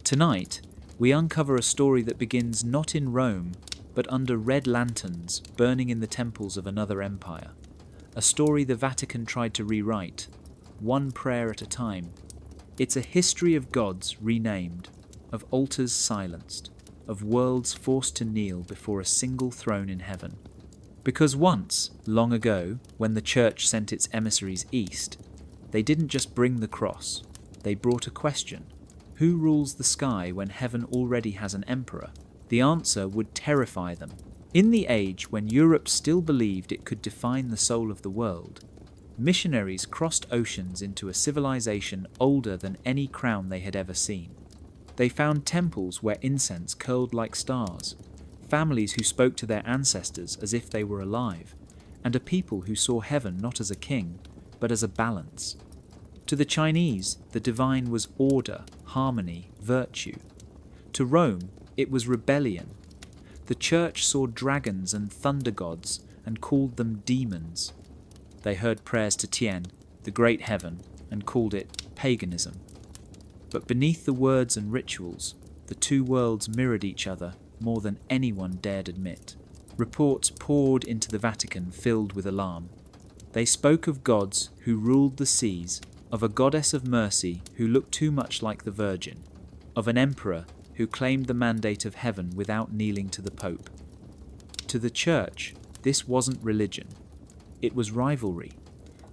Tonight, we uncover a story that begins not in Rome, but under red lanterns burning in the temples of another empire. A story the Vatican tried to rewrite, one prayer at a time. It's a history of gods renamed, of altars silenced, of worlds forced to kneel before a single throne in heaven. Because once, long ago, when the Church sent its emissaries east, they didn't just bring the cross, they brought a question. Who rules the sky when heaven already has an emperor? The answer would terrify them. In the age when Europe still believed it could define the soul of the world, missionaries crossed oceans into a civilization older than any crown they had ever seen. They found temples where incense curled like stars, families who spoke to their ancestors as if they were alive, and a people who saw heaven not as a king, but as a balance. To the Chinese, the divine was order, harmony, virtue. To Rome, it was rebellion. The Church saw dragons and thunder gods and called them demons. They heard prayers to Tien, the great heaven, and called it paganism. But beneath the words and rituals, the two worlds mirrored each other more than anyone dared admit. Reports poured into the Vatican filled with alarm. They spoke of gods who ruled the seas, of a goddess of mercy who looked too much like the Virgin, of an emperor who claimed the mandate of heaven without kneeling to the Pope. To the Church, this wasn't religion. It was rivalry.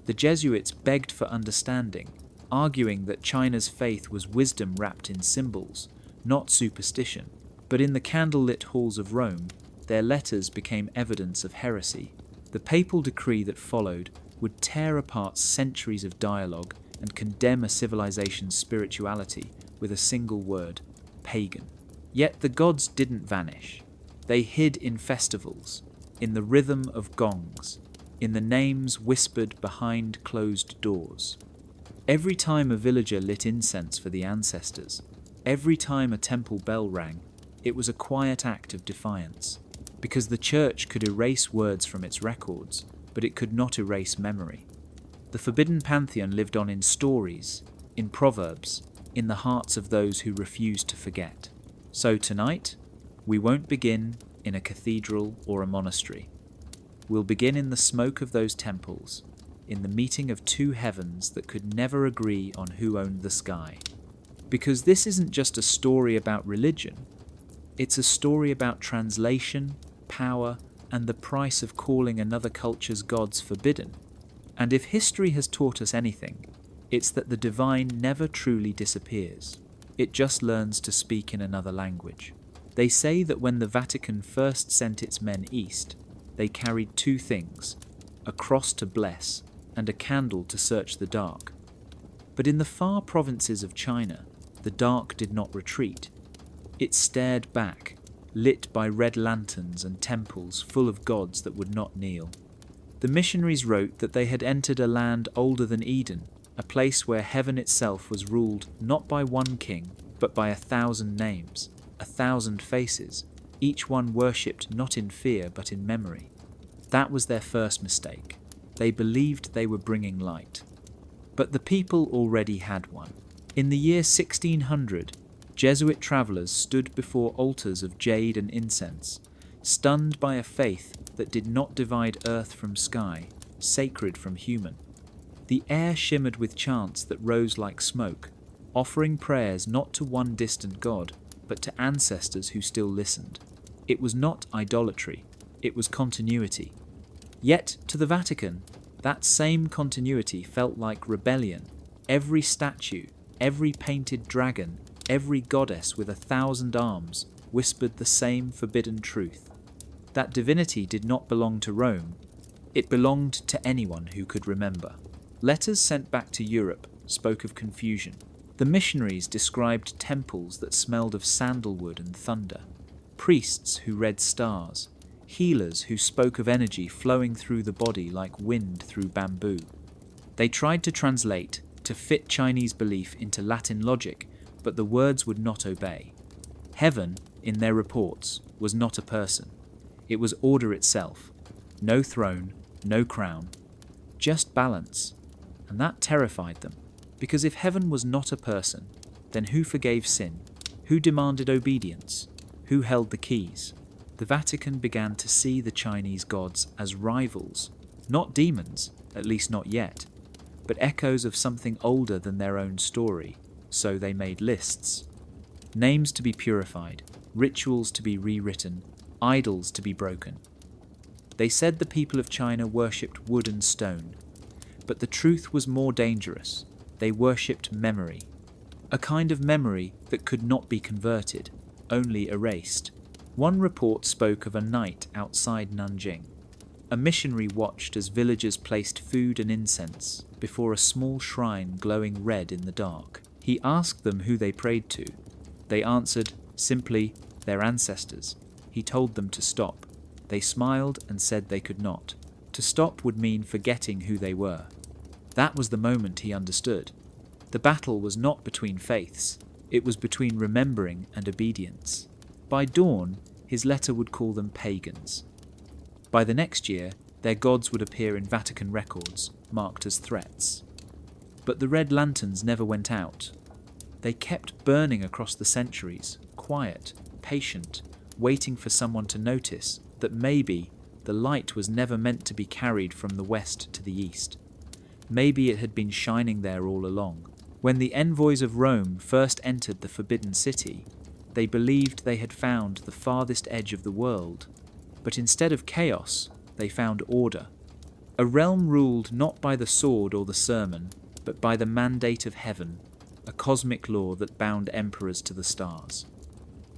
The Jesuits begged for understanding, arguing that China's faith was wisdom wrapped in symbols, not superstition. But in the candlelit halls of Rome, their letters became evidence of heresy. The papal decree that followed would tear apart centuries of dialogue and condemn a civilization's spirituality with a single word: pagan. Yet the gods didn't vanish. They hid in festivals, in the rhythm of gongs, in the names whispered behind closed doors. Every time a villager lit incense for the ancestors, every time a temple bell rang, it was a quiet act of defiance, because the Church could erase words from its records, but it could not erase memory. The forbidden pantheon lived on in stories, in proverbs, in the hearts of those who refused to forget. So tonight, we won't begin in a cathedral or a monastery. We'll begin in the smoke of those temples, in the meeting of two heavens that could never agree on who owned the sky. Because this isn't just a story about religion, it's a story about translation, power, and the price of calling another culture's gods forbidden. And if history has taught us anything, it's that the divine never truly disappears. It just learns to speak in another language. They say that when the Vatican first sent its men east, they carried two things: a cross to bless and a candle to search the dark. But in the far provinces of China, the dark did not retreat. It stared back, lit by red lanterns and temples full of gods that would not kneel. The missionaries wrote that they had entered a land older than Eden, a place where heaven itself was ruled not by one king, but by 1,000 names, 1,000 faces, each one worshipped not in fear but in memory. That was their first mistake. They believed they were bringing light. But the people already had one. In the year 1600, Jesuit travellers stood before altars of jade and incense, stunned by a faith that did not divide earth from sky, sacred from human. The air shimmered with chants that rose like smoke, offering prayers not to one distant god, but to ancestors who still listened. It was not idolatry, it was continuity. Yet, to the Vatican, that same continuity felt like rebellion. Every statue, every painted dragon, every goddess with 1,000 arms whispered the same forbidden truth. That divinity did not belong to Rome. It belonged to anyone who could remember. Letters sent back to Europe spoke of confusion. The missionaries described temples that smelled of sandalwood and thunder, priests who read stars, healers who spoke of energy flowing through the body like wind through bamboo. They tried to translate, to fit Chinese belief into Latin logic, but the words would not obey. Heaven, in their reports, was not a person. It was order itself. No throne, no crown, just balance. And that terrified them, because if heaven was not a person, then who forgave sin? Who demanded obedience? Who held the keys? The Vatican began to see the Chinese gods as rivals, not demons, at least not yet, but echoes of something older than their own story, so they made lists. Names to be purified, rituals to be rewritten, idols to be broken. They said the people of China worshipped wood and stone, but the truth was more dangerous. They worshipped memory, a kind of memory that could not be converted, only erased. One report spoke of a night outside Nanjing. A missionary watched as villagers placed food and incense before a small shrine glowing red in the dark. He asked them who they prayed to. They answered, simply, their ancestors. He told them to stop. They smiled and said they could not. To stop would mean forgetting who they were. That was the moment he understood. The battle was not between faiths. It was between remembering and obedience. By dawn, his letter would call them pagans. By the next year, their gods would appear in Vatican records, marked as threats. But the red lanterns never went out. They kept burning across the centuries, quiet, patient, waiting for someone to notice that maybe the light was never meant to be carried from the west to the east. Maybe it had been shining there all along. When the envoys of Rome first entered the Forbidden City, they believed they had found the farthest edge of the world, but instead of chaos, they found order. A realm ruled not by the sword or the sermon, but by the mandate of heaven, a cosmic law that bound emperors to the stars.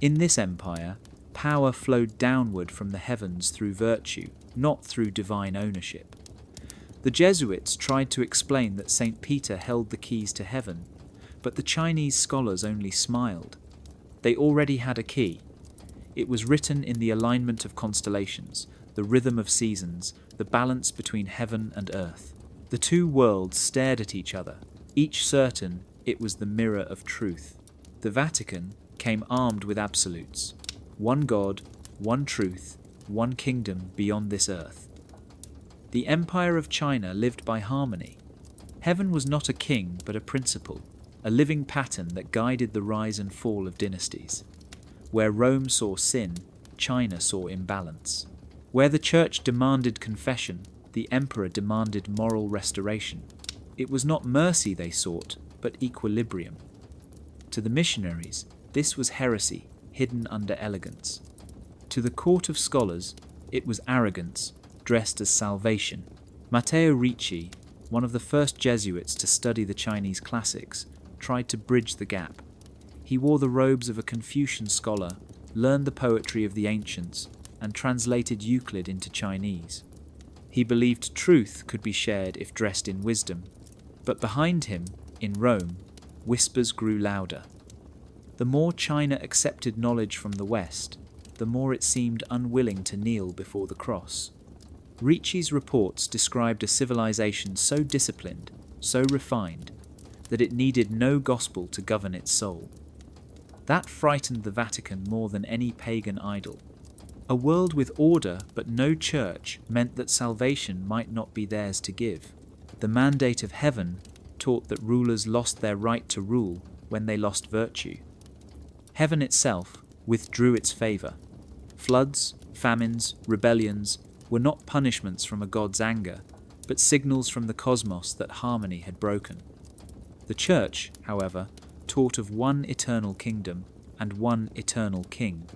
In this empire, power flowed downward from the heavens through virtue, not through divine ownership. The Jesuits tried to explain that St. Peter held the keys to heaven, but the Chinese scholars only smiled. They already had a key. It was written in the alignment of constellations, the rhythm of seasons, the balance between heaven and earth. The two worlds stared at each other, each certain it was the mirror of truth. The Vatican came armed with absolutes. One God, one truth, one kingdom beyond this earth. The Empire of China lived by harmony. Heaven was not a king, but a principle, a living pattern that guided the rise and fall of dynasties. Where Rome saw sin, China saw imbalance. Where the Church demanded confession, the Emperor demanded moral restoration. It was not mercy they sought, but equilibrium. To the missionaries, this was heresy, hidden under elegance. To the court of scholars, it was arrogance, dressed as salvation. Matteo Ricci, one of the first Jesuits to study the Chinese classics, tried to bridge the gap. He wore the robes of a Confucian scholar, learned the poetry of the ancients, and translated Euclid into Chinese. He believed truth could be shared if dressed in wisdom, but behind him, in Rome, whispers grew louder. The more China accepted knowledge from the West, the more it seemed unwilling to kneel before the cross. Ricci's reports described a civilization so disciplined, so refined, that it needed no gospel to govern its soul. That frightened the Vatican more than any pagan idol. A world with order but no church meant that salvation might not be theirs to give. The mandate of heaven taught that rulers lost their right to rule when they lost virtue. Heaven itself withdrew its favor. Floods, famines, rebellions were not punishments from a god's anger, but signals from the cosmos that harmony had broken. The Church, however, taught of one eternal kingdom and one eternal king.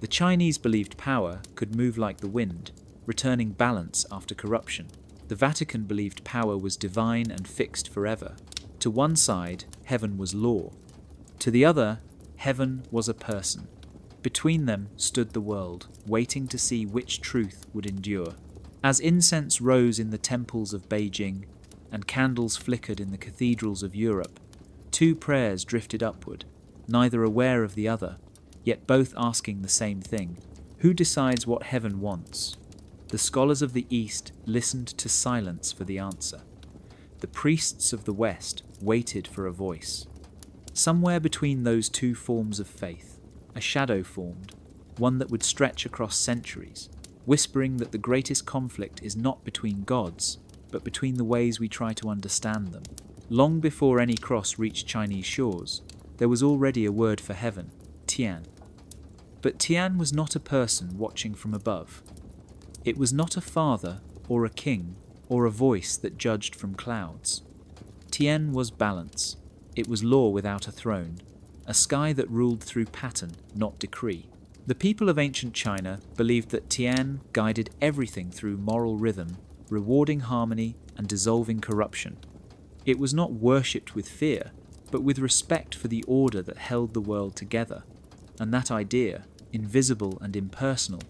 The Chinese believed power could move like the wind, returning balance after corruption. The Vatican believed power was divine and fixed forever. To one side, heaven was law. To the other, heaven was a person. Between them stood the world, waiting to see which truth would endure. As incense rose in the temples of Beijing and candles flickered in the cathedrals of Europe, two prayers drifted upward, neither aware of the other, yet both asking the same thing. Who decides what heaven wants? The scholars of the East listened to silence for the answer. The priests of the West waited for a voice. Somewhere between those two forms of faith, a shadow formed, one that would stretch across centuries, whispering that the greatest conflict is not between gods, but between the ways we try to understand them. Long before any cross reached Chinese shores, there was already a word for heaven, Tian. But Tian was not a person watching from above. It was not a father or a king or a voice that judged from clouds. Tian was balance. It was law without a throne, a sky that ruled through pattern, not decree. The people of ancient China believed that Tian guided everything through moral rhythm, rewarding harmony and dissolving corruption. It was not worshipped with fear, but with respect for the order that held the world together. And that idea, invisible and impersonal,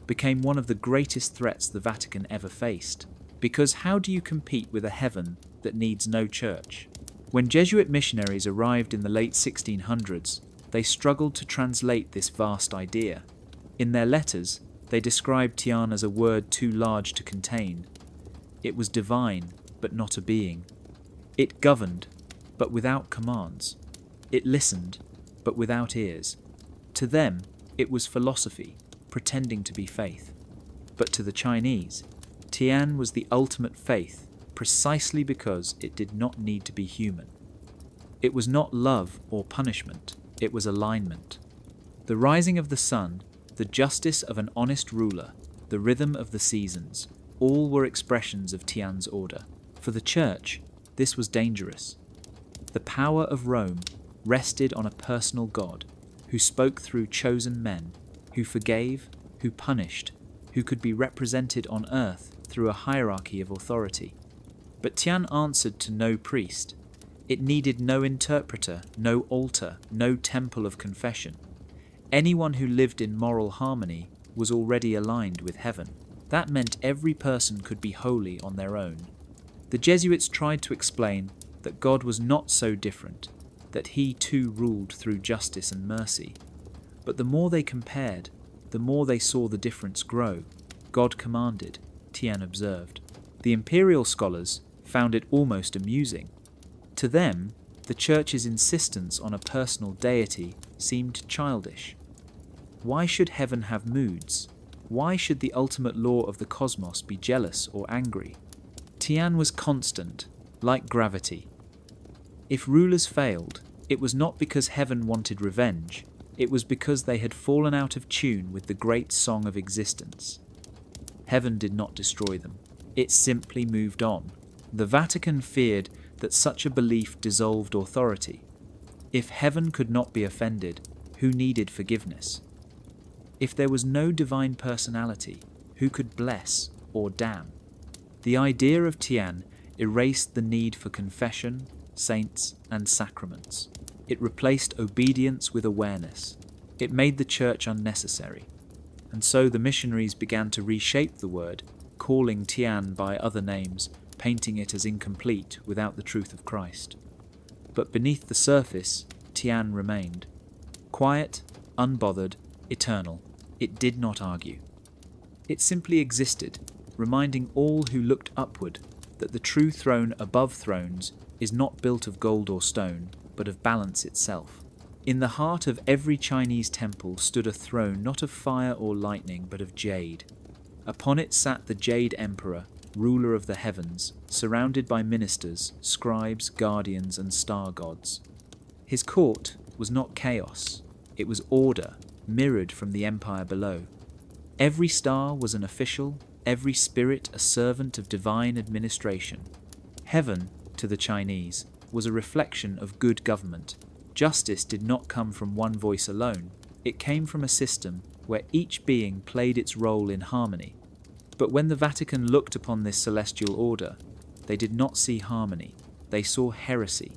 became one of the greatest threats the Vatican ever faced. Because how do you compete with a heaven that needs no church? When Jesuit missionaries arrived in the late 1600s, they struggled to translate this vast idea. In their letters, they described Tian as a word too large to contain. It was divine, but not a being. It governed, but without commands. It listened, but without ears. To them, it was philosophy, pretending to be faith. But to the Chinese, Tian was the ultimate faith, precisely because it did not need to be human. It was not love or punishment, it was alignment. The rising of the sun, the justice of an honest ruler, the rhythm of the seasons, all were expressions of Tian's order. For the Church, this was dangerous. The power of Rome rested on a personal God, who spoke through chosen men, who forgave, who punished, who could be represented on earth through a hierarchy of authority. But Tian answered to no priest. It needed no interpreter, no altar, no temple of confession. Anyone who lived in moral harmony was already aligned with heaven. That meant every person could be holy on their own. The Jesuits tried to explain that God was not so different, that he too ruled through justice and mercy. But the more they compared, the more they saw the difference grow. God commanded, Tian observed. The imperial scholars found it almost amusing. To them, the Church's insistence on a personal deity seemed childish. Why should heaven have moods? Why should the ultimate law of the cosmos be jealous or angry? Tian was constant, like gravity. If rulers failed, it was not because heaven wanted revenge, it was because they had fallen out of tune with the great song of existence. Heaven did not destroy them, it simply moved on. The Vatican feared that such a belief dissolved authority. If heaven could not be offended, who needed forgiveness? If there was no divine personality, who could bless or damn? The idea of Tian erased the need for confession, saints, and sacraments. It replaced obedience with awareness. It made the Church unnecessary. And so the missionaries began to reshape the word, calling Tian by other names, painting it as incomplete without the truth of Christ. But beneath the surface, Tian remained. Quiet, unbothered, eternal. It did not argue. It simply existed, reminding all who looked upward that the true throne above thrones is not built of gold or stone, but of balance itself. In the heart of every Chinese temple stood a throne not of fire or lightning, but of jade. Upon it sat the Jade Emperor, ruler of the heavens, surrounded by ministers, scribes, guardians, and star gods. His court was not chaos, it was order, mirrored from the empire below. Every star was an official, every spirit a servant of divine administration. Heaven, to the Chinese, was a reflection of good government. Justice did not come from one voice alone, it came from a system where each being played its role in harmony. But when the Vatican looked upon this celestial order, they did not see harmony, they saw heresy.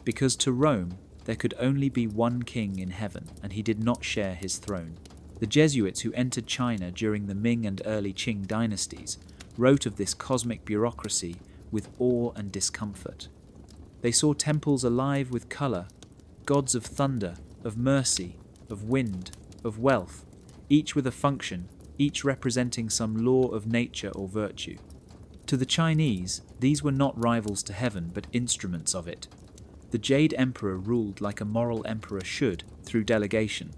Because to Rome, there could only be one king in heaven, and he did not share his throne. The Jesuits who entered China during the Ming and early Qing dynasties wrote of this cosmic bureaucracy with awe and discomfort. They saw temples alive with colour, gods of thunder, of mercy, of wind, of wealth, each with a function, each representing some law of nature or virtue. To the Chinese, these were not rivals to heaven, but instruments of it. The Jade Emperor ruled like a moral emperor should, through delegation,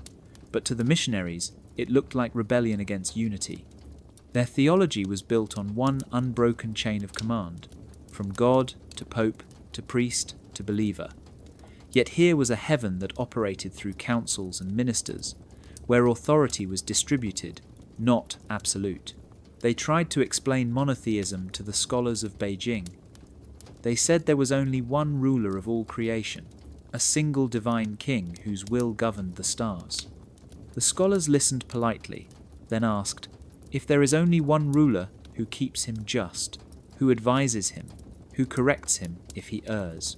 but to the missionaries, it looked like rebellion against unity. Their theology was built on one unbroken chain of command, from God to Pope to priest to believer. Yet here was a heaven that operated through councils and ministers, where authority was distributed, not absolute. They tried to explain monotheism to the scholars of Beijing. They said there was only one ruler of all creation, a single divine king whose will governed the stars. The scholars listened politely, then asked, if there is only one ruler who keeps him just, who advises him, who corrects him if he errs?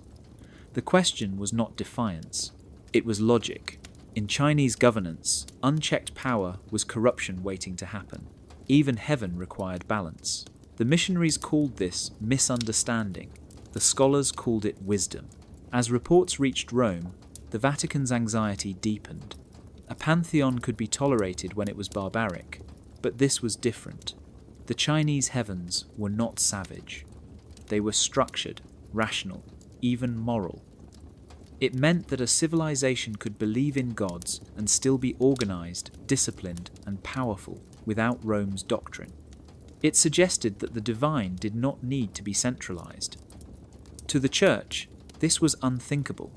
The question was not defiance, it was logic. In Chinese governance, unchecked power was corruption waiting to happen. Even heaven required balance. The missionaries called this misunderstanding. The scholars called it wisdom. As reports reached Rome, the Vatican's anxiety deepened. A pantheon could be tolerated when it was barbaric, but this was different. The Chinese heavens were not savage. They were structured, rational, even moral. It meant that a civilization could believe in gods and still be organized, disciplined, and powerful without Rome's doctrine. It suggested that the divine did not need to be centralized. To the Church, this was unthinkable.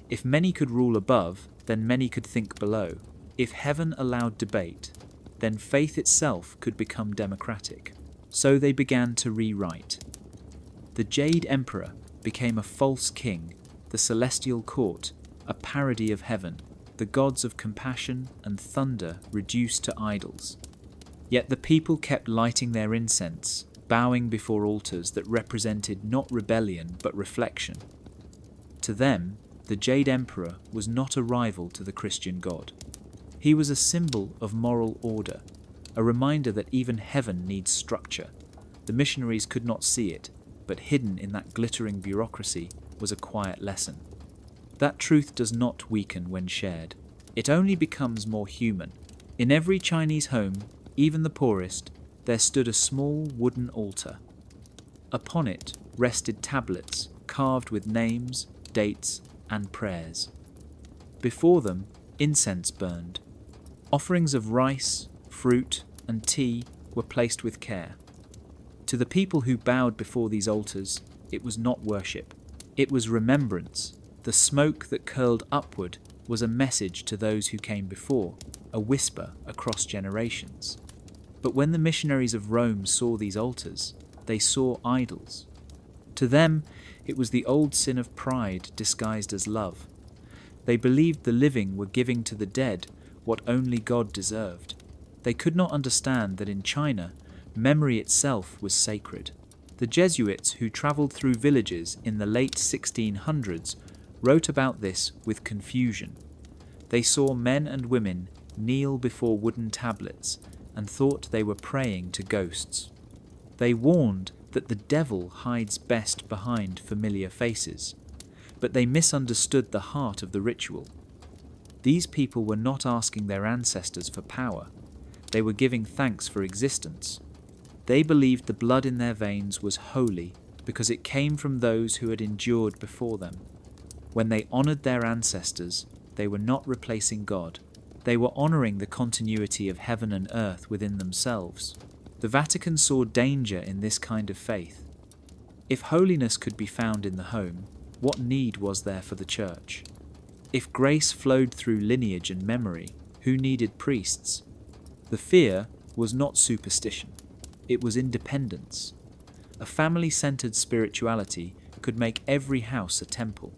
If many could rule above, then many could think below. If heaven allowed debate, then faith itself could become democratic. So they began to rewrite. The Jade Emperor became a false king, the celestial court, a parody of heaven, the gods of compassion and thunder reduced to idols. Yet the people kept lighting their incense, bowing before altars that represented not rebellion but reflection. To them, the Jade Emperor was not a rival to the Christian God. He was a symbol of moral order, a reminder that even heaven needs structure. The missionaries could not see it, but hidden in that glittering bureaucracy was a quiet lesson. That truth does not weaken when shared. It only becomes more human. In every Chinese home, even the poorest, there stood a small wooden altar. Upon it rested tablets carved with names, dates, and prayers. Before them, incense burned. Offerings of rice, fruit, and tea were placed with care. To the people who bowed before these altars, it was not worship. It was remembrance. The smoke that curled upward was a message to those who came before, a whisper across generations. But when the missionaries of Rome saw these altars, they saw idols. To them, it was the old sin of pride disguised as love. They believed the living were giving to the dead what only God deserved. They could not understand that in China, memory itself was sacred. The Jesuits who travelled through villages in the late 1600s wrote about this with confusion. They saw men and women kneel before wooden tablets and thought they were praying to ghosts. They warned that the devil hides best behind familiar faces, but they misunderstood the heart of the ritual. These people were not asking their ancestors for power. They were giving thanks for existence. They believed the blood in their veins was holy because it came from those who had endured before them. When they honoured their ancestors, they were not replacing God. They were honouring the continuity of heaven and earth within themselves. The Vatican saw danger in this kind of faith. If holiness could be found in the home, what need was there for the Church? If grace flowed through lineage and memory, who needed priests? The fear was not superstition. It was independence. A family-centered spirituality could make every house a temple.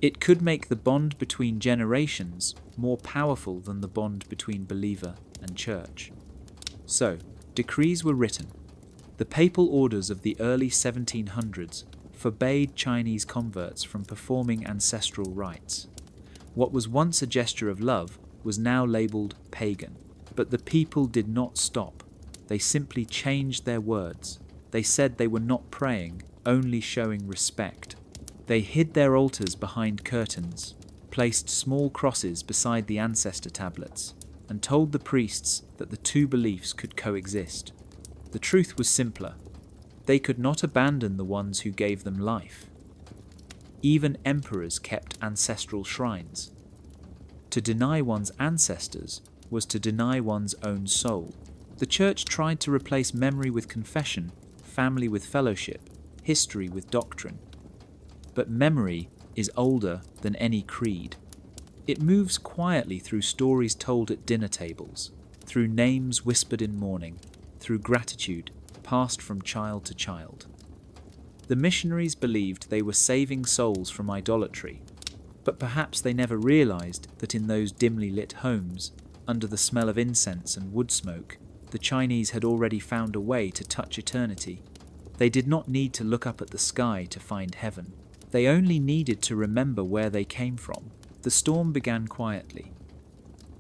It could make the bond between generations more powerful than the bond between believer and church. So, decrees were written. The papal orders of the early 1700s forbade Chinese converts from performing ancestral rites. What was once a gesture of love was now labelled pagan. But the people did not stop. They simply changed their words. They said they were not praying, only showing respect. They hid their altars behind curtains, placed small crosses beside the ancestor tablets, and told the priests that the two beliefs could coexist. The truth was simpler. They could not abandon the ones who gave them life. Even emperors kept ancestral shrines. To deny one's ancestors was to deny one's own soul. The Church tried to replace memory with confession, family with fellowship, history with doctrine. But memory is older than any creed. It moves quietly through stories told at dinner tables, through names whispered in mourning, through gratitude passed from child to child. The missionaries believed they were saving souls from idolatry, but perhaps they never realized that in those dimly lit homes, under the smell of incense and wood smoke, the Chinese had already found a way to touch eternity. They did not need to look up at the sky to find heaven. They only needed to remember where they came from. The storm began quietly.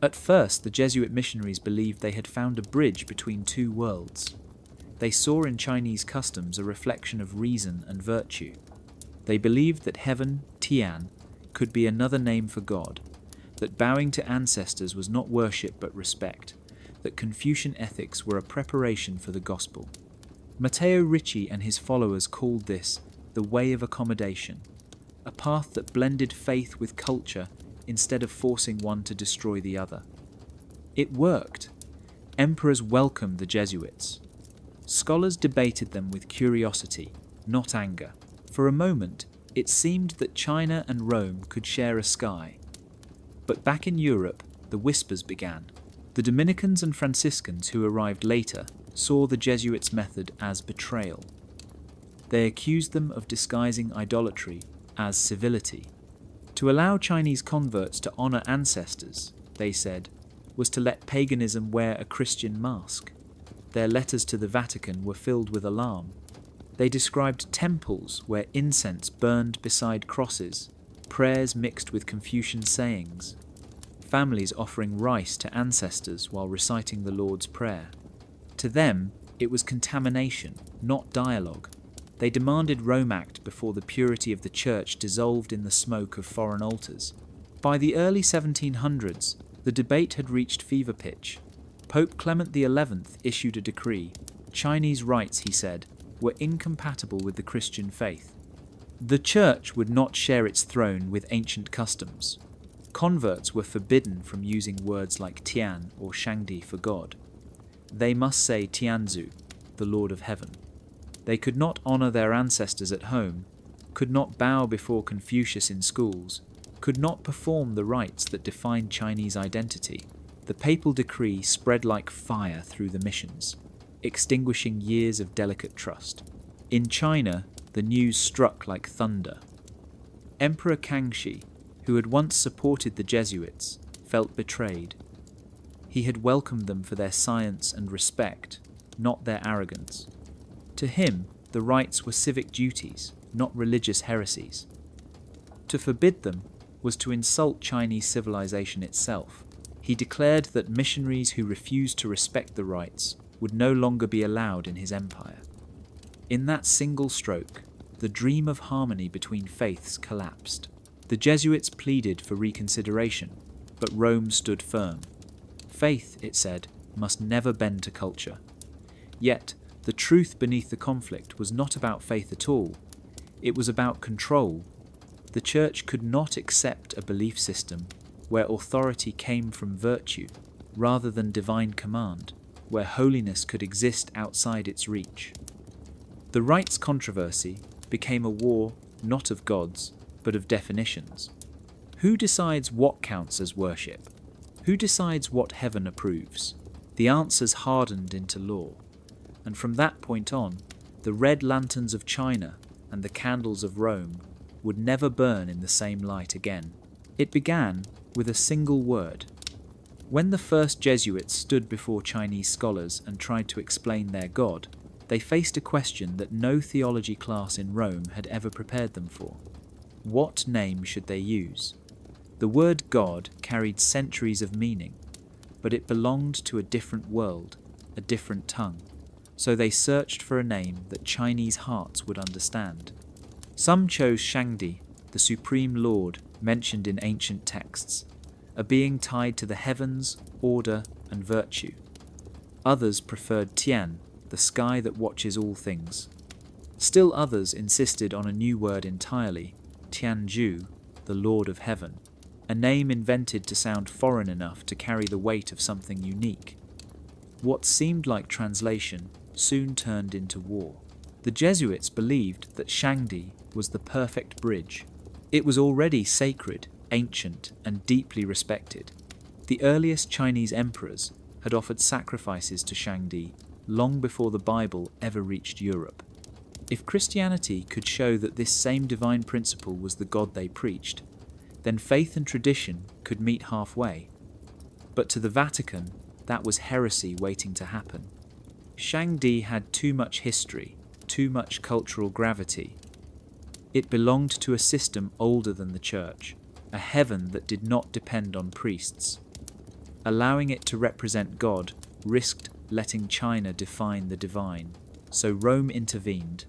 At first, the Jesuit missionaries believed they had found a bridge between two worlds. They saw in Chinese customs a reflection of reason and virtue. They believed that heaven, Tian, could be another name for God, that bowing to ancestors was not worship but respect, that Confucian ethics were a preparation for the gospel. Matteo Ricci and his followers called this the way of accommodation, a path that blended faith with culture instead of forcing one to destroy the other. It worked. Emperors welcomed the Jesuits. Scholars debated them with curiosity, not anger. For a moment, it seemed that China and Rome could share a sky. But back in Europe, the whispers began. The Dominicans and Franciscans who arrived later saw the Jesuits' method as betrayal. They accused them of disguising idolatry as civility. To allow Chinese converts to honor ancestors, they said, was to let paganism wear a Christian mask. Their letters to the Vatican were filled with alarm. They described temples where incense burned beside crosses, prayers mixed with Confucian sayings, families offering rice to ancestors while reciting the Lord's Prayer. To them, it was contamination, not dialogue. They demanded Rome act before the purity of the Church dissolved in the smoke of foreign altars. By the early 1700s, the debate had reached fever pitch. Pope Clement XI issued a decree. Chinese rites, he said, were incompatible with the Christian faith. The Church would not share its throne with ancient customs. Converts were forbidden from using words like Tian or Shangdi for God. They must say Tianzu, the Lord of Heaven. They could not honor their ancestors at home, could not bow before Confucius in schools, could not perform the rites that defined Chinese identity. The papal decree spread like fire through the missions, extinguishing years of delicate trust. In China, the news struck like thunder. Emperor Kangxi, who had once supported the Jesuits, felt betrayed. He had welcomed them for their science and respect, not their arrogance. To him, the rites were civic duties, not religious heresies. To forbid them was to insult Chinese civilization itself. He declared that missionaries who refused to respect the rites would no longer be allowed in his empire. In that single stroke, the dream of harmony between faiths collapsed. The Jesuits pleaded for reconsideration, but Rome stood firm. Faith, it said, must never bend to culture. Yet, the truth beneath the conflict was not about faith at all. It was about control. The Church could not accept a belief system where authority came from virtue rather than divine command, where holiness could exist outside its reach. The rites controversy became a war not of gods, but of definitions. Who decides what counts as worship? Who decides what heaven approves? The answers hardened into law. And from that point on, the red lanterns of China and the candles of Rome would never burn in the same light again. It began with a single word. When the first Jesuits stood before Chinese scholars and tried to explain their God, they faced a question that no theology class in Rome had ever prepared them for. What name should they use? The word God carried centuries of meaning, but it belonged to a different world, a different tongue. So they searched for a name that Chinese hearts would understand. Some chose Shangdi, the Supreme Lord mentioned in ancient texts, a being tied to the heavens, order, and virtue. Others preferred Tian, the sky that watches all things. Still others insisted on a new word entirely, Tianju, the Lord of Heaven, a name invented to sound foreign enough to carry the weight of something unique. What seemed like translation soon turned into war. The Jesuits believed that Shangdi was the perfect bridge. It was already sacred, ancient, and deeply respected. The earliest Chinese emperors had offered sacrifices to Shangdi long before the Bible ever reached Europe. If Christianity could show that this same divine principle was the God they preached, then faith and tradition could meet halfway. But to the Vatican, that was heresy waiting to happen. Shangdi had too much history, too much cultural gravity. It belonged to a system older than the Church, a heaven that did not depend on priests. Allowing it to represent God risked letting China define the divine, so Rome intervened.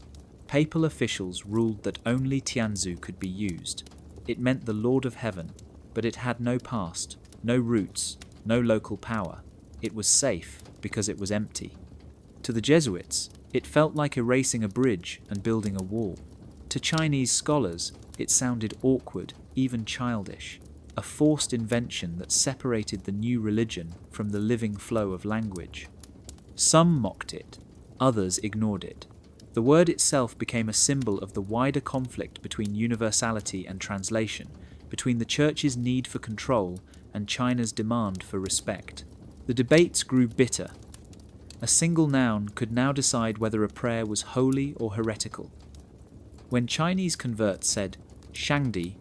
Papal officials ruled that only Tianzu could be used. It meant the Lord of Heaven, but it had no past, no roots, no local power. It was safe because it was empty. To the Jesuits, it felt like erasing a bridge and building a wall. To Chinese scholars, it sounded awkward, even childish, a forced invention that separated the new religion from the living flow of language. Some mocked it, others ignored it. The word itself became a symbol of the wider conflict between universality and translation, between the Church's need for control and China's demand for respect. The debates grew bitter. A single noun could now decide whether a prayer was holy or heretical. When Chinese converts said Shangdi,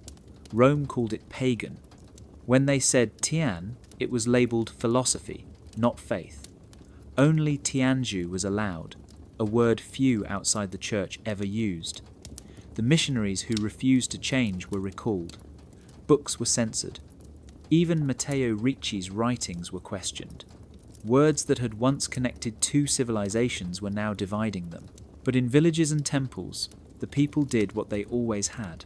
Rome called it pagan. When they said Tian, it was labelled philosophy, not faith. Only Tianzhu was allowed, a word few outside the Church ever used. The missionaries who refused to change were recalled. Books were censored. Even Matteo Ricci's writings were questioned. Words that had once connected two civilizations were now dividing them. But in villages and temples, the people did what they always had.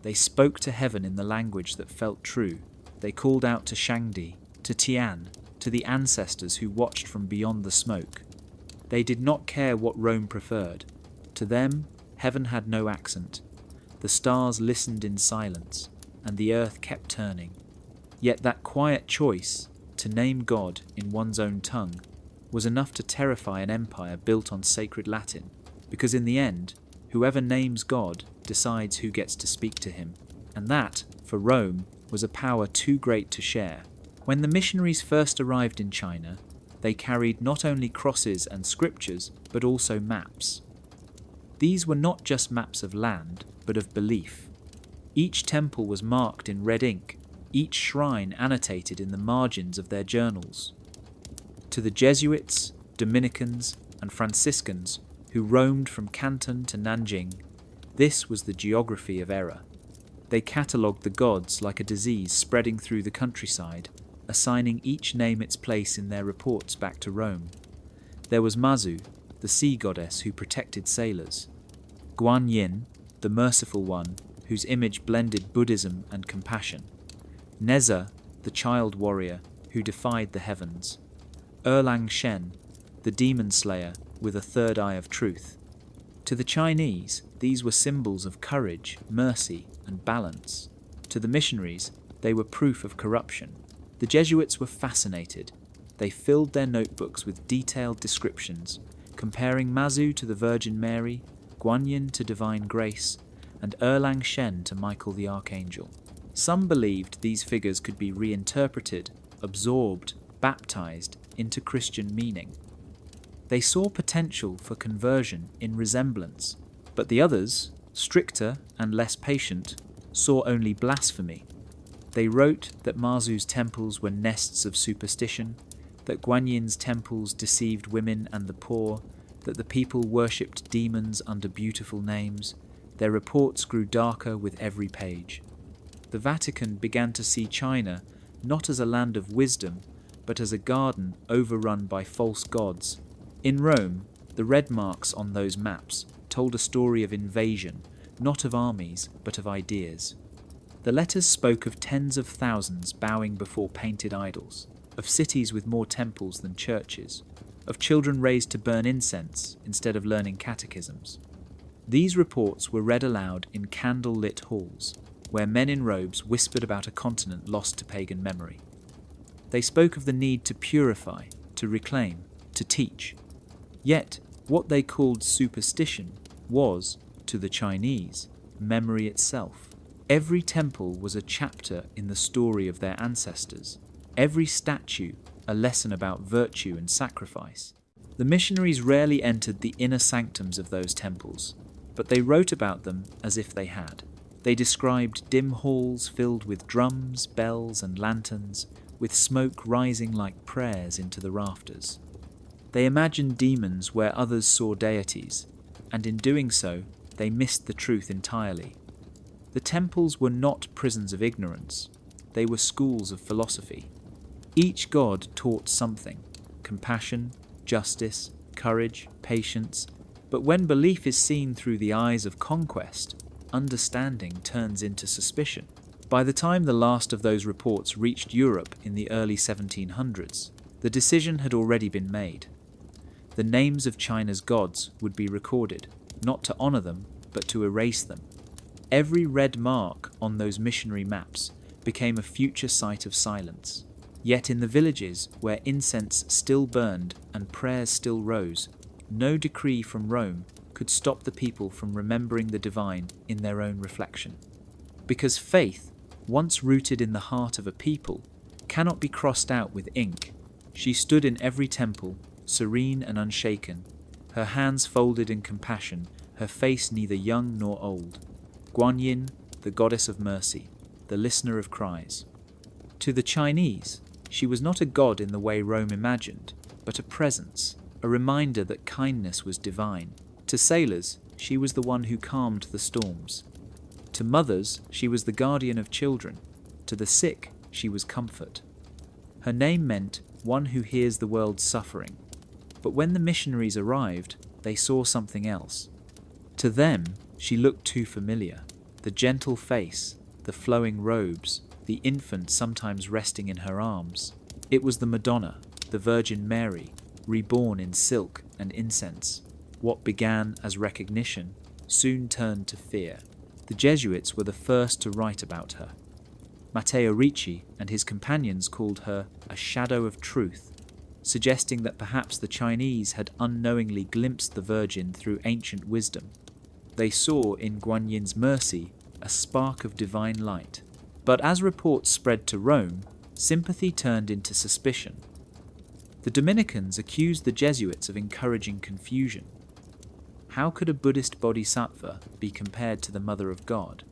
They spoke to heaven in the language that felt true. They called out to Shangdi, to Tian, to the ancestors who watched from beyond the smoke. They did not care what Rome preferred. To them, heaven had no accent. The stars listened in silence, and the earth kept turning. Yet that quiet choice, to name God in one's own tongue, was enough to terrify an empire built on sacred Latin, because in the end, whoever names God decides who gets to speak to him. And that, for Rome, was a power too great to share. When the missionaries first arrived in China, they carried not only crosses and scriptures, but also maps. These were not just maps of land, but of belief. Each temple was marked in red ink, each shrine annotated in the margins of their journals. To the Jesuits, Dominicans, and Franciscans who roamed from Canton to Nanjing, this was the geography of error. They catalogued the gods like a disease spreading through the countryside, assigning each name its place in their reports back to Rome. There was Mazu, the sea goddess who protected sailors. Guan Yin, the merciful one, whose image blended Buddhism and compassion. Neza, the child warrior who defied the heavens. Erlang Shen, the demon slayer with a third eye of truth. To the Chinese, these were symbols of courage, mercy, and balance. To the missionaries, they were proof of corruption. The Jesuits were fascinated. They filled their notebooks with detailed descriptions, comparing Mazu to the Virgin Mary, Guanyin to divine grace, and Erlang Shen to Michael the Archangel. Some believed these figures could be reinterpreted, absorbed, baptized into Christian meaning. They saw potential for conversion in resemblance, but the others, stricter and less patient, saw only blasphemy. They wrote that Mazu's temples were nests of superstition, that Guanyin's temples deceived women and the poor, that the people worshipped demons under beautiful names. Their reports grew darker with every page. The Vatican began to see China not as a land of wisdom, but as a garden overrun by false gods. In Rome, the red marks on those maps told a story of invasion, not of armies, but of ideas. The letters spoke of tens of thousands bowing before painted idols, of cities with more temples than churches, of children raised to burn incense instead of learning catechisms. These reports were read aloud in candle-lit halls, where men in robes whispered about a continent lost to pagan memory. They spoke of the need to purify, to reclaim, to teach. Yet, what they called superstition was, to the Chinese, memory itself. Every temple was a chapter in the story of their ancestors. Every statue a lesson about virtue and sacrifice. The missionaries rarely entered the inner sanctums of those temples, but they wrote about them as if they had. They described dim halls filled with drums, bells, and lanterns, with smoke rising like prayers into the rafters. They imagined demons where others saw deities, and in doing so, they missed the truth entirely. The temples were not prisons of ignorance, they were schools of philosophy. Each god taught something: compassion, justice, courage, patience. But when belief is seen through the eyes of conquest, understanding turns into suspicion. By the time the last of those reports reached Europe in the early 1700s, the decision had already been made. The names of China's gods would be recorded, not to honor them, but to erase them. Every red mark on those missionary maps became a future site of silence. Yet in the villages where incense still burned and prayers still rose, no decree from Rome could stop the people from remembering the divine in their own reflection. Because faith, once rooted in the heart of a people, cannot be crossed out with ink. She stood in every temple, serene and unshaken, her hands folded in compassion, her face neither young nor old. Guanyin, the goddess of mercy, the listener of cries. To the Chinese, she was not a god in the way Rome imagined, but a presence, a reminder that kindness was divine. To sailors, she was the one who calmed the storms. To mothers, she was the guardian of children. To the sick, she was comfort. Her name meant one who hears the world's suffering. But when the missionaries arrived, they saw something else. To them, she looked too familiar. The gentle face, the flowing robes, the infant sometimes resting in her arms. It was the Madonna, the Virgin Mary, reborn in silk and incense. What began as recognition soon turned to fear. The Jesuits were the first to write about her. Matteo Ricci and his companions called her a shadow of truth, suggesting that perhaps the Chinese had unknowingly glimpsed the Virgin through ancient wisdom. They saw in Guanyin's mercy a spark of divine light. But as reports spread to Rome, sympathy turned into suspicion. The Dominicans accused the Jesuits of encouraging confusion. How could a Buddhist bodhisattva be compared to the Mother of God?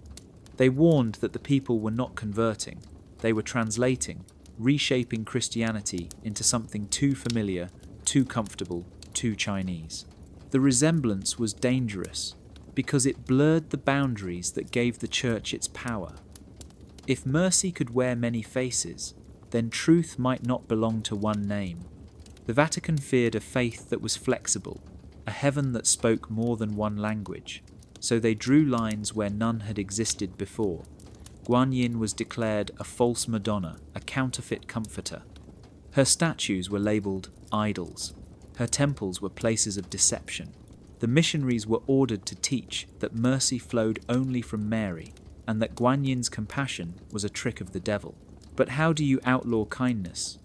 They warned that the people were not converting, they were translating, reshaping Christianity into something too familiar, too comfortable, too Chinese. The resemblance was dangerous because it blurred the boundaries that gave the Church its power. If mercy could wear many faces, then truth might not belong to one name. The Vatican feared a faith that was flexible, a heaven that spoke more than one language, so they drew lines where none had existed before. Guanyin was declared a false Madonna, a counterfeit comforter. Her statues were labelled idols. Her temples were places of deception. The missionaries were ordered to teach that mercy flowed only from Mary, and that Guanyin's compassion was a trick of the devil. But how do you outlaw kindness?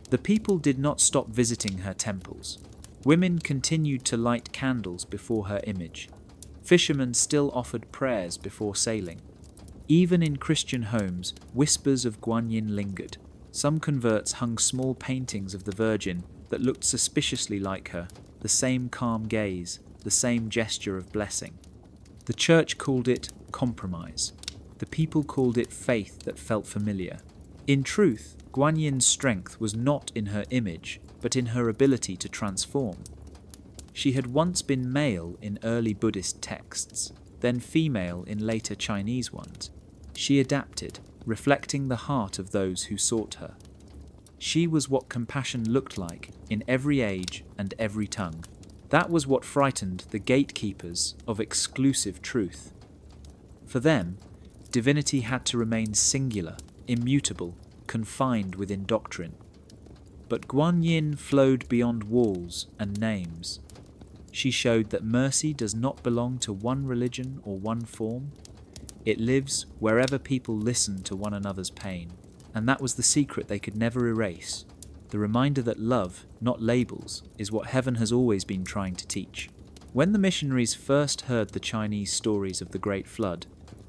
The people did not stop visiting her temples. Women continued to light candles before her image. Fishermen still offered prayers before sailing. Even in Christian homes, whispers of Guanyin lingered. Some converts hung small paintings of the Virgin that looked suspiciously like her, the same calm gaze, the same gesture of blessing. The Church called it compromise. The people called it faith that felt familiar. In truth, Guanyin's strength was not in her image, but in her ability to transform. She had once been male in early Buddhist texts, then female in later Chinese ones. She adapted, reflecting the heart of those who sought her. She was what compassion looked like in every age and every tongue. That was what frightened the gatekeepers of exclusive truth. For them, divinity had to remain singular, immutable, confined within doctrine. But Guanyin flowed beyond walls and names. She showed that mercy does not belong to one religion or one form. It lives wherever people listen to one another's pain. And that was the secret they could never erase. The reminder that love, not labels, is what heaven has always been trying to teach. When the missionaries first heard the Chinese stories of the Great Flood,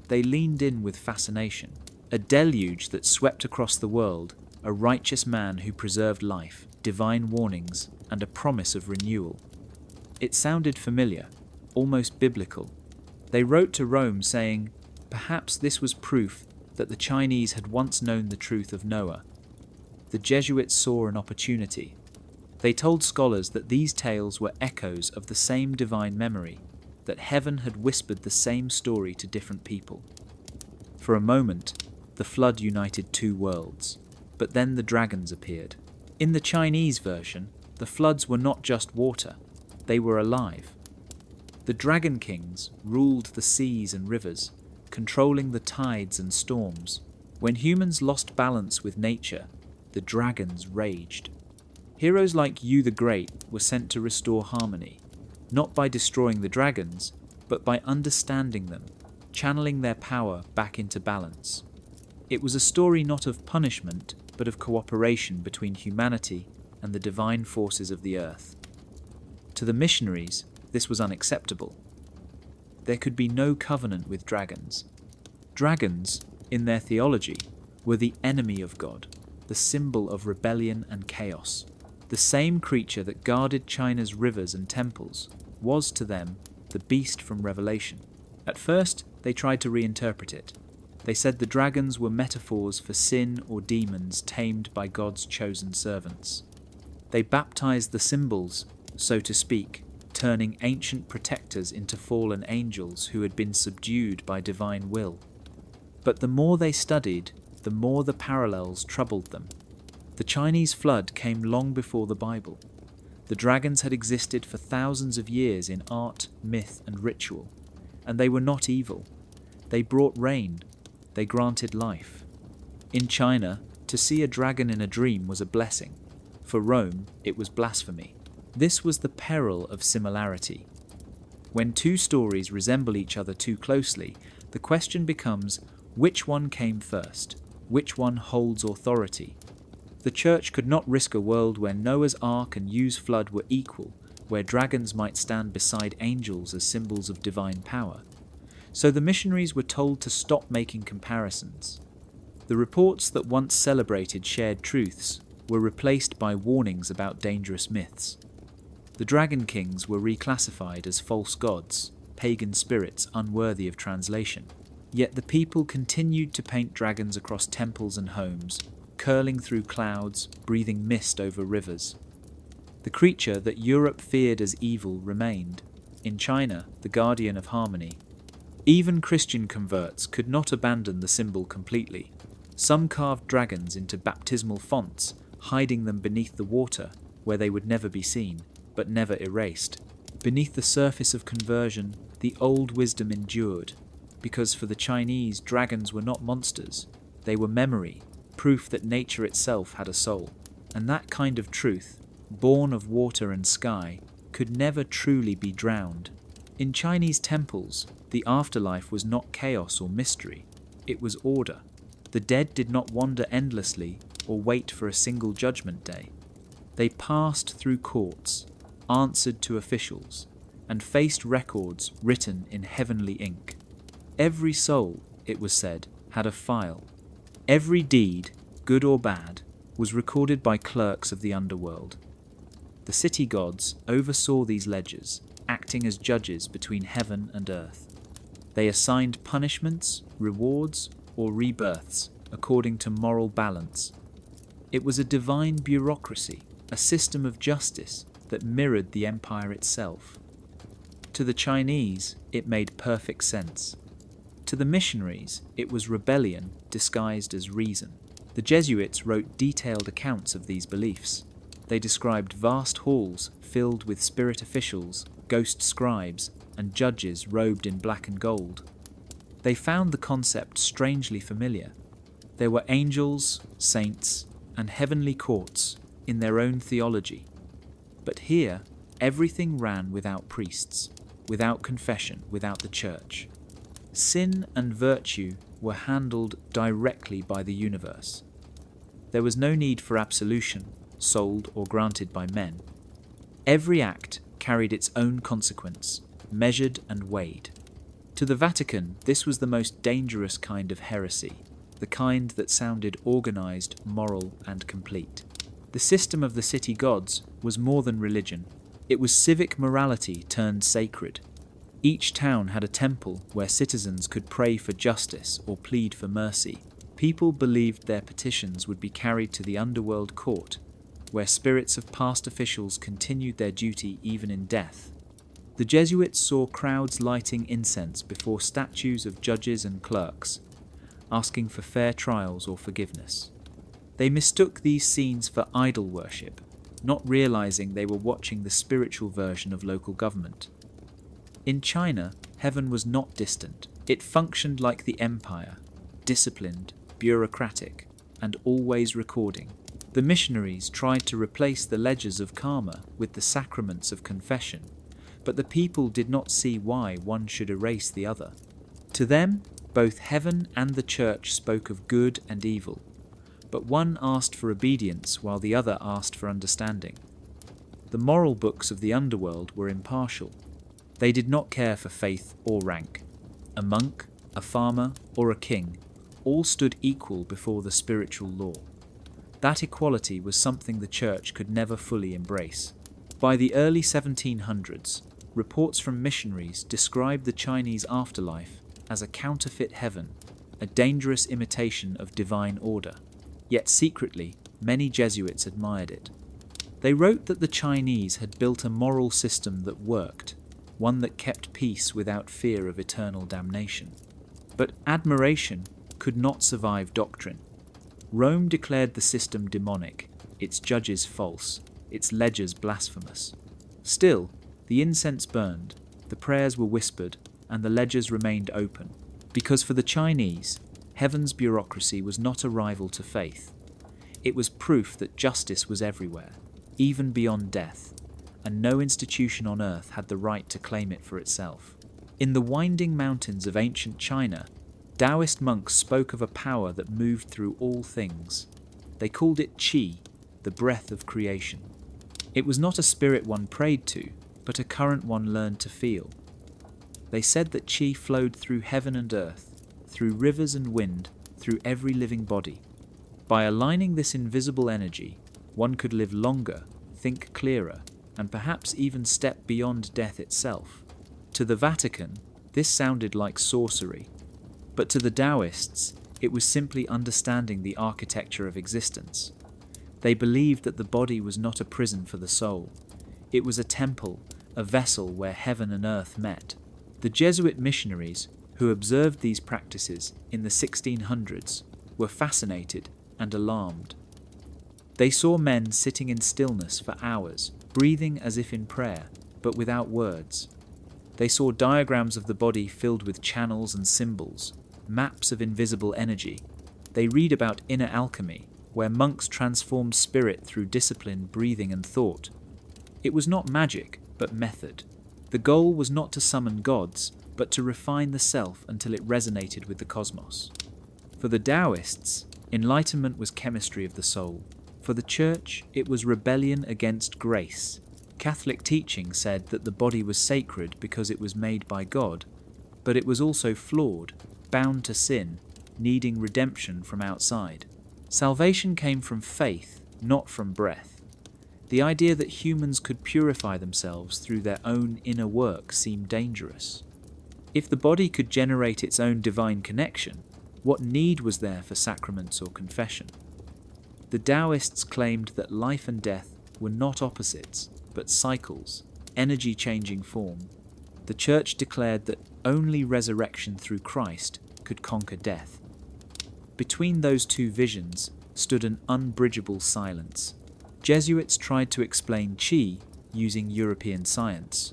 they leaned in with fascination. A deluge that swept across the world, a righteous man who preserved life, divine warnings, and a promise of renewal. It sounded familiar, almost biblical. They wrote to Rome saying, perhaps this was proof that the Chinese had once known the truth of Noah. The Jesuits saw an opportunity. They told scholars that these tales were echoes of the same divine memory, that heaven had whispered the same story to different people. For a moment, the flood united two worlds, but then the dragons appeared. In the Chinese version, the floods were not just water, they were alive. The Dragon Kings ruled the seas and rivers, controlling the tides and storms. When humans lost balance with nature, the dragons raged. Heroes like Yu the Great were sent to restore harmony, not by destroying the dragons, but by understanding them, channeling their power back into balance. It was a story not of punishment, but of cooperation between humanity and the divine forces of the earth. To the missionaries, this was unacceptable. There could be no covenant with dragons. Dragons, in their theology, were the enemy of God, the symbol of rebellion and chaos. The same creature that guarded China's rivers and temples was to them the beast from Revelation. At first, they tried to reinterpret it. They said the dragons were metaphors for sin or demons tamed by God's chosen servants. They baptized the symbols, so to speak, turning ancient protectors into fallen angels who had been subdued by divine will. But the more they studied, the more the parallels troubled them. The Chinese flood came long before the Bible. The dragons had existed for thousands of years in art, myth, and ritual, and they were not evil. They brought rain. They granted life. In China, to see a dragon in a dream was a blessing. For Rome, it was blasphemy. This was the peril of similarity. When two stories resemble each other too closely, the question becomes, which one came first? Which one holds authority? The Church could not risk a world where Noah's Ark and Yu's flood were equal, where dragons might stand beside angels as symbols of divine power. So the missionaries were told to stop making comparisons. The reports that once celebrated shared truths were replaced by warnings about dangerous myths. The Dragon Kings were reclassified as false gods, pagan spirits unworthy of translation. Yet the people continued to paint dragons across temples and homes, curling through clouds, breathing mist over rivers. The creature that Europe feared as evil remained, in China, the guardian of harmony. Even Christian converts could not abandon the symbol completely. Some carved dragons into baptismal fonts, hiding them beneath the water, where they would never be seen, but never erased. Beneath the surface of conversion, the old wisdom endured, because for the Chinese, dragons were not monsters. They were memory, proof that nature itself had a soul. And that kind of truth, born of water and sky, could never truly be drowned. In Chinese temples, the afterlife was not chaos or mystery, it was order. The dead did not wander endlessly or wait for a single judgment day. They passed through courts, answered to officials, and faced records written in heavenly ink. Every soul, it was said, had a file. Every deed, good or bad, was recorded by clerks of the underworld. The city gods oversaw these ledgers, acting as judges between heaven and earth. They assigned punishments, rewards, or rebirths according to moral balance. It was a divine bureaucracy, a system of justice that mirrored the empire itself. To the Chinese, it made perfect sense. To the missionaries, it was rebellion disguised as reason. The Jesuits wrote detailed accounts of these beliefs. They described vast halls filled with spirit officials, ghost scribes, and judges robed in black and gold. They found the concept strangely familiar. There were angels, saints, and heavenly courts in their own theology. But here, everything ran without priests, without confession, without the church. Sin and virtue were handled directly by the universe. There was no need for absolution, sold or granted by men. Every act carried its own consequence, measured and weighed. To the Vatican, this was the most dangerous kind of heresy, the kind that sounded organized, moral, and complete. The system of the city gods was more than religion. It was civic morality turned sacred. Each town had a temple where citizens could pray for justice or plead for mercy. People believed their petitions would be carried to the underworld court, where spirits of past officials continued their duty even in death. The Jesuits saw crowds lighting incense before statues of judges and clerks, asking for fair trials or forgiveness. They mistook these scenes for idol worship, not realizing they were watching the spiritual version of local government. In China, heaven was not distant. It functioned like the empire, disciplined, bureaucratic, and always recording. The missionaries tried to replace the ledgers of karma with the sacraments of confession, but the people did not see why one should erase the other. To them, both heaven and the church spoke of good and evil, but one asked for obedience while the other asked for understanding. The moral books of the underworld were impartial. They did not care for faith or rank. A monk, a farmer, or a king all stood equal before the spiritual law. That equality was something the church could never fully embrace. By the early 1700s, reports from missionaries described the Chinese afterlife as a counterfeit heaven, a dangerous imitation of divine order. Yet secretly, many Jesuits admired it. They wrote that the Chinese had built a moral system that worked, one that kept peace without fear of eternal damnation. But admiration could not survive doctrine. Rome declared the system demonic, its judges false, its ledgers blasphemous. Still, the incense burned, the prayers were whispered, and the ledgers remained open, because for the Chinese, heaven's bureaucracy was not a rival to faith. It was proof that justice was everywhere, even beyond death, and no institution on earth had the right to claim it for itself. In the winding mountains of ancient China, Taoist monks spoke of a power that moved through all things. They called it qi, the breath of creation. It was not a spirit one prayed to, but a current one learned to feel. They said that qi flowed through heaven and earth, through rivers and wind, through every living body. By aligning this invisible energy, one could live longer, think clearer, and perhaps even step beyond death itself. To the Vatican, this sounded like sorcery, but to the Taoists, it was simply understanding the architecture of existence. They believed that the body was not a prison for the soul. It was a temple, a vessel where heaven and earth met. The Jesuit missionaries, who observed these practices in the 1600s, were fascinated and alarmed. They saw men sitting in stillness for hours, breathing as if in prayer, but without words. They saw diagrams of the body filled with channels and symbols, maps of invisible energy. They read about inner alchemy, where monks transformed spirit through discipline, breathing, and thought. It was not magic, but method. The goal was not to summon gods, but to refine the self until it resonated with the cosmos. For the Taoists, enlightenment was chemistry of the soul. For the Church, it was rebellion against grace. Catholic teaching said that the body was sacred because it was made by God, but it was also flawed, bound to sin, needing redemption from outside. Salvation came from faith, not from breath. The idea that humans could purify themselves through their own inner work seemed dangerous. If the body could generate its own divine connection, what need was there for sacraments or confession? The Taoists claimed that life and death were not opposites, but cycles, energy-changing form. The Church declared that only resurrection through Christ could conquer death. Between those two visions stood an unbridgeable silence. Jesuits tried to explain qi using European science.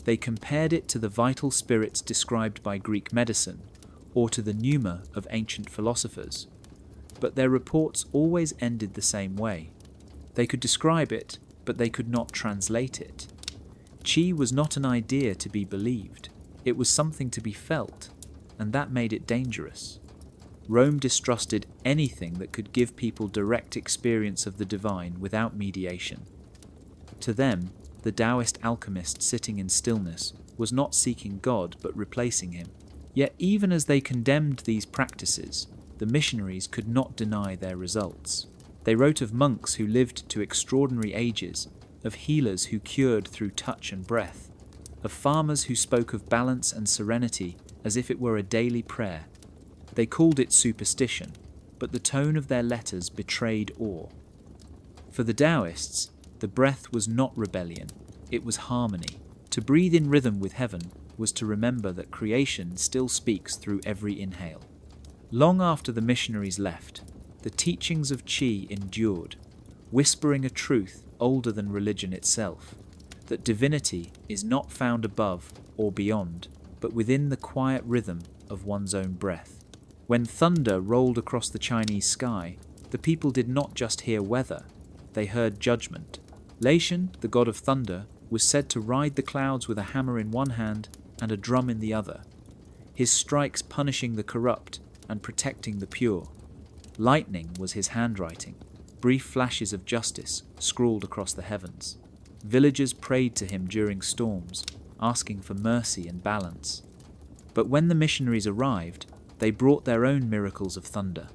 They compared it to the vital spirits described by Greek medicine, or to the pneuma of ancient philosophers. But their reports always ended the same way. They could describe it, but they could not translate it. Qi was not an idea to be believed. It was something to be felt, and that made it dangerous. Rome distrusted anything that could give people direct experience of the divine without mediation. To them, the Taoist alchemist sitting in stillness, was not seeking God but replacing him. Yet even as they condemned these practices, the missionaries could not deny their results. They wrote of monks who lived to extraordinary ages, of healers who cured through touch and breath, of farmers who spoke of balance and serenity as if it were a daily prayer. They called it superstition, but the tone of their letters betrayed awe. For the Taoists, the breath was not rebellion, it was harmony. To breathe in rhythm with heaven was to remember that creation still speaks through every inhale. Long after the missionaries left, the teachings of Qi endured, whispering a truth older than religion itself, that divinity is not found above or beyond, but within the quiet rhythm of one's own breath. When thunder rolled across the Chinese sky, the people did not just hear weather, they heard judgment. Leishan, the god of thunder, was said to ride the clouds with a hammer in one hand and a drum in the other, his strikes punishing the corrupt and protecting the pure. Lightning was his handwriting, brief flashes of justice scrawled across the heavens. Villagers prayed to him during storms, asking for mercy and balance. But when the missionaries arrived, they brought their own miracles of thunder.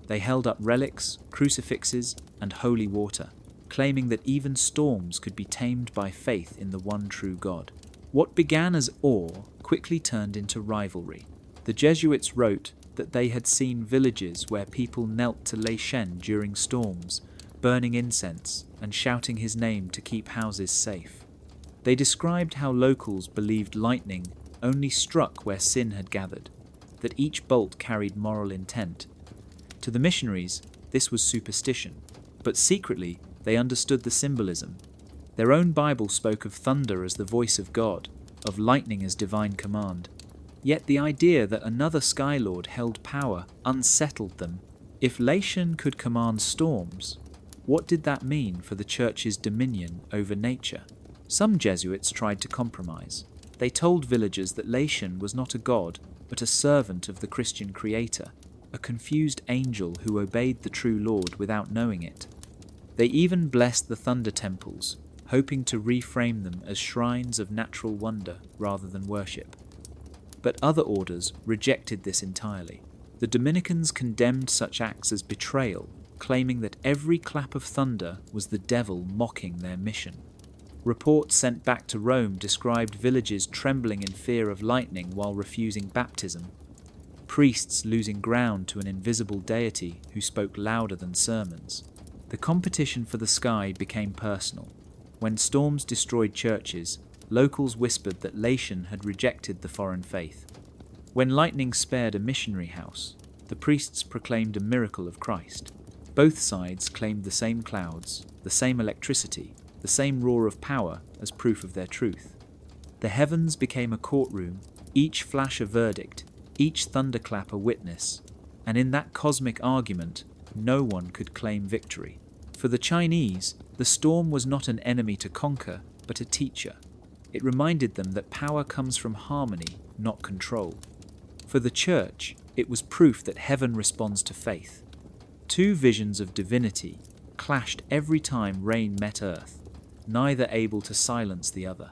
They held up relics, crucifixes, and holy water, claiming that even storms could be tamed by faith in the one true God. What began as awe quickly turned into rivalry. The Jesuits wrote that they had seen villages where people knelt to Leishan during storms, burning incense and shouting his name to keep houses safe. They described how locals believed lightning only struck where sin had gathered, that each bolt carried moral intent. To the missionaries, this was superstition, but secretly they understood the symbolism. Their own Bible spoke of thunder as the voice of God, of lightning as divine command. Yet the idea that another Sky Lord held power unsettled them. If Leishan could command storms, what did that mean for the Church's dominion over nature? Some Jesuits tried to compromise. They told villagers that Leishan was not a god, but a servant of the Christian Creator, a confused angel who obeyed the true Lord without knowing it. They even blessed the thunder temples, hoping to reframe them as shrines of natural wonder rather than worship. But other orders rejected this entirely. The Dominicans condemned such acts as betrayal, claiming that every clap of thunder was the devil mocking their mission. Reports sent back to Rome described villages trembling in fear of lightning while refusing baptism, priests losing ground to an invisible deity who spoke louder than sermons. The competition for the sky became personal. When storms destroyed churches, locals whispered that Leishan had rejected the foreign faith. When lightning spared a missionary house, the priests proclaimed a miracle of Christ. Both sides claimed the same clouds, the same electricity, the same roar of power as proof of their truth. The heavens became a courtroom, each flash a verdict, each thunderclap a witness, and in that cosmic argument, no one could claim victory. For the Chinese, the storm was not an enemy to conquer, but a teacher. It reminded them that power comes from harmony, not control. For the Church, it was proof that heaven responds to faith. Two visions of divinity clashed every time rain met earth, neither able to silence the other.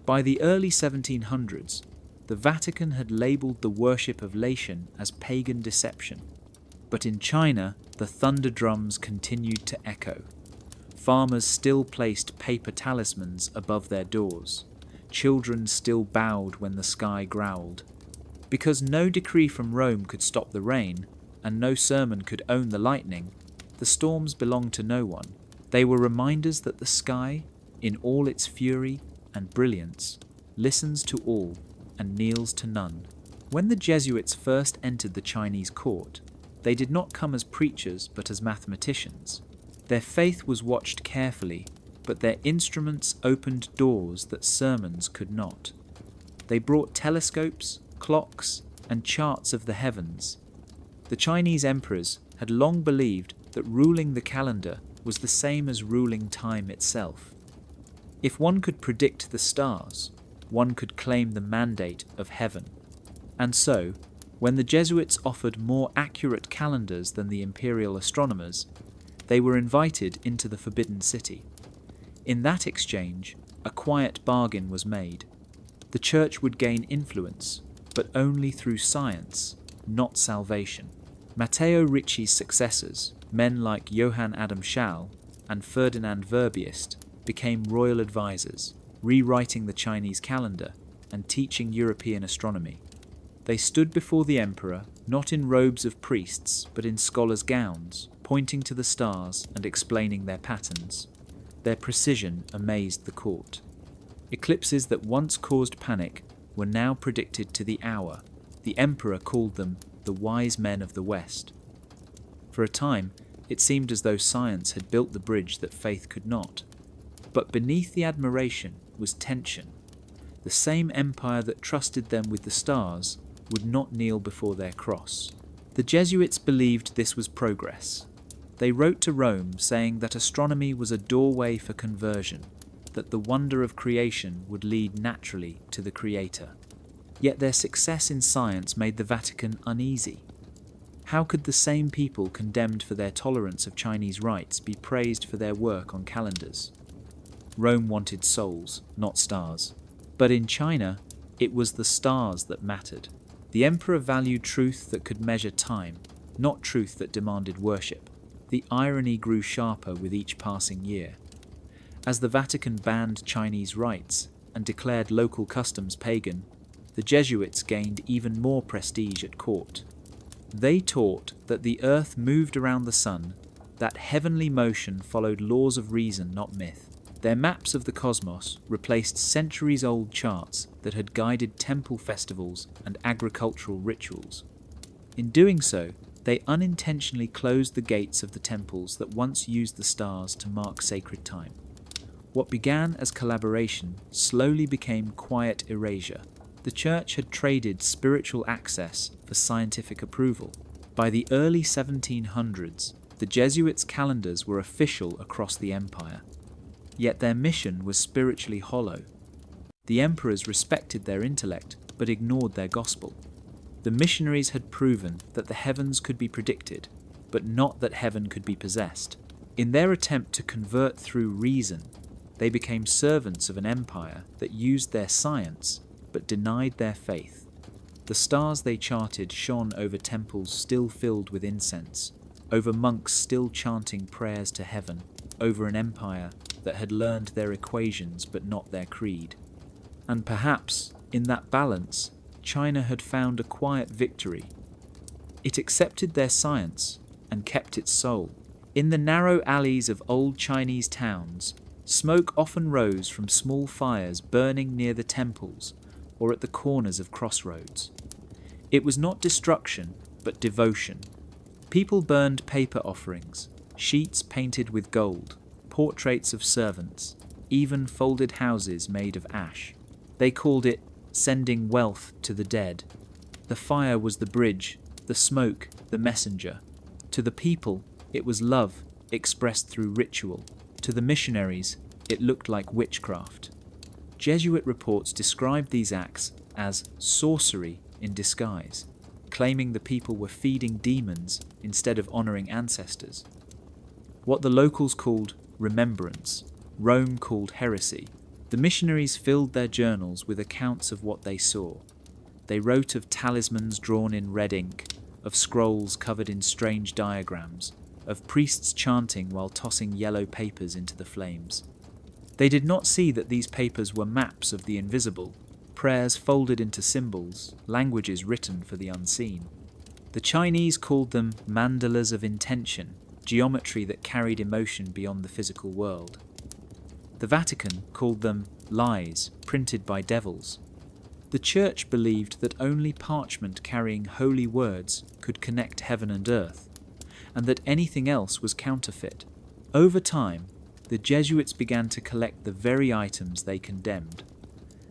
By the early 1700s, the Vatican had labelled the worship of Leishan as pagan deception. But in China, the thunder drums continued to echo. Farmers still placed paper talismans above their doors. Children still bowed when the sky growled. Because no decree from Rome could stop the rain, and no sermon could own the lightning, the storms belonged to no one. They were reminders that the sky, in all its fury and brilliance, listens to all and kneels to none. When the Jesuits first entered the Chinese court, they did not come as preachers but as mathematicians. Their faith was watched carefully, but their instruments opened doors that sermons could not. They brought telescopes, clocks, and charts of the heavens. The Chinese emperors had long believed that ruling the calendar was the same as ruling time itself. If one could predict the stars, one could claim the mandate of heaven. And so, when the Jesuits offered more accurate calendars than the imperial astronomers, they were invited into the Forbidden City. In that exchange, a quiet bargain was made. The church would gain influence, but only through science, not salvation. Matteo Ricci's successors, men like Johann Adam Schall and Ferdinand Verbiest, became royal advisors, rewriting the Chinese calendar and teaching European astronomy. They stood before the emperor, not in robes of priests, but in scholars' gowns, pointing to the stars and explaining their patterns. Their precision amazed the court. Eclipses that once caused panic were now predicted to the hour. The emperor called them the wise men of the West. For a time, it seemed as though science had built the bridge that faith could not. But beneath the admiration was tension. The same empire that trusted them with the stars would not kneel before their cross. The Jesuits believed this was progress. They wrote to Rome saying that astronomy was a doorway for conversion, that the wonder of creation would lead naturally to the Creator. Yet their success in science made the Vatican uneasy. How could the same people condemned for their tolerance of Chinese rites be praised for their work on calendars? Rome wanted souls, not stars. But in China, it was the stars that mattered. The emperor valued truth that could measure time, not truth that demanded worship. The irony grew sharper with each passing year. As the Vatican banned Chinese rites and declared local customs pagan, the Jesuits gained even more prestige at court. They taught that the earth moved around the sun, that heavenly motion followed laws of reason, not myth. Their maps of the cosmos replaced centuries-old charts that had guided temple festivals and agricultural rituals. In doing so, they unintentionally closed the gates of the temples that once used the stars to mark sacred time. What began as collaboration slowly became quiet erasure. The Church had traded spiritual access for scientific approval. By the early 1700s, the Jesuits' calendars were official across the empire. Yet their mission was spiritually hollow. The emperors respected their intellect, but ignored their gospel. The missionaries had proven that the heavens could be predicted, but not that heaven could be possessed. In their attempt to convert through reason, they became servants of an empire that used their science, but denied their faith. The stars they charted shone over temples still filled with incense, over monks still chanting prayers to heaven, over an empire that had learned their equations but not their creed. And perhaps, in that balance, China had found a quiet victory. It accepted their science and kept its soul. In the narrow alleys of old Chinese towns, smoke often rose from small fires burning near the temples or at the corners of crossroads. It was not destruction, but devotion. People burned paper offerings, sheets painted with gold, portraits of servants, even folded houses made of ash. They called it sending wealth to the dead. The fire was the bridge, the smoke the messenger. To the people, it was love expressed through ritual. To the missionaries, it looked like witchcraft. Jesuit reports described these acts as sorcery in disguise, claiming the people were feeding demons instead of honoring ancestors. What the locals called remembrance, Rome called heresy. The missionaries filled their journals with accounts of what they saw. They wrote of talismans drawn in red ink, of scrolls covered in strange diagrams, of priests chanting while tossing yellow papers into the flames. They did not see that these papers were maps of the invisible, prayers folded into symbols, languages written for the unseen. The Chinese called them mandalas of intention, geometry that carried emotion beyond the physical world. The Vatican called them lies printed by devils. The Church believed that only parchment carrying holy words could connect heaven and earth, and that anything else was counterfeit. Over time, the Jesuits began to collect the very items they condemned.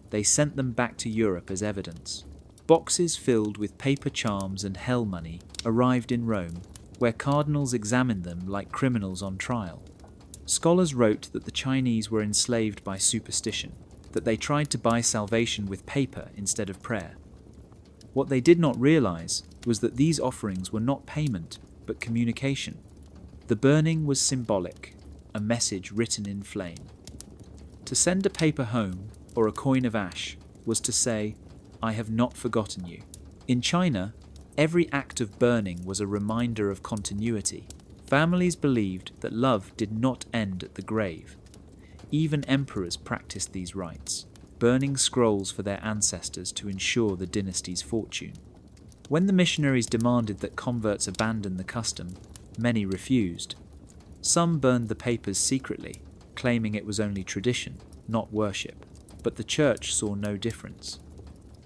They sent them back to Europe as evidence. Boxes filled with paper charms and hell money arrived in Rome, where cardinals examined them like criminals on trial. Scholars wrote that the Chinese were enslaved by superstition, that they tried to buy salvation with paper instead of prayer. What they did not realize was that these offerings were not payment, but communication. The burning was symbolic, a message written in flame. To send a paper home or a coin of ash was to say, "I have not forgotten you." In China, every act of burning was a reminder of continuity. Families believed that love did not end at the grave. Even emperors practiced these rites, burning scrolls for their ancestors to ensure the dynasty's fortune. When the missionaries demanded that converts abandon the custom, many refused. Some burned the papers secretly, claiming it was only tradition, not worship. But the church saw no difference.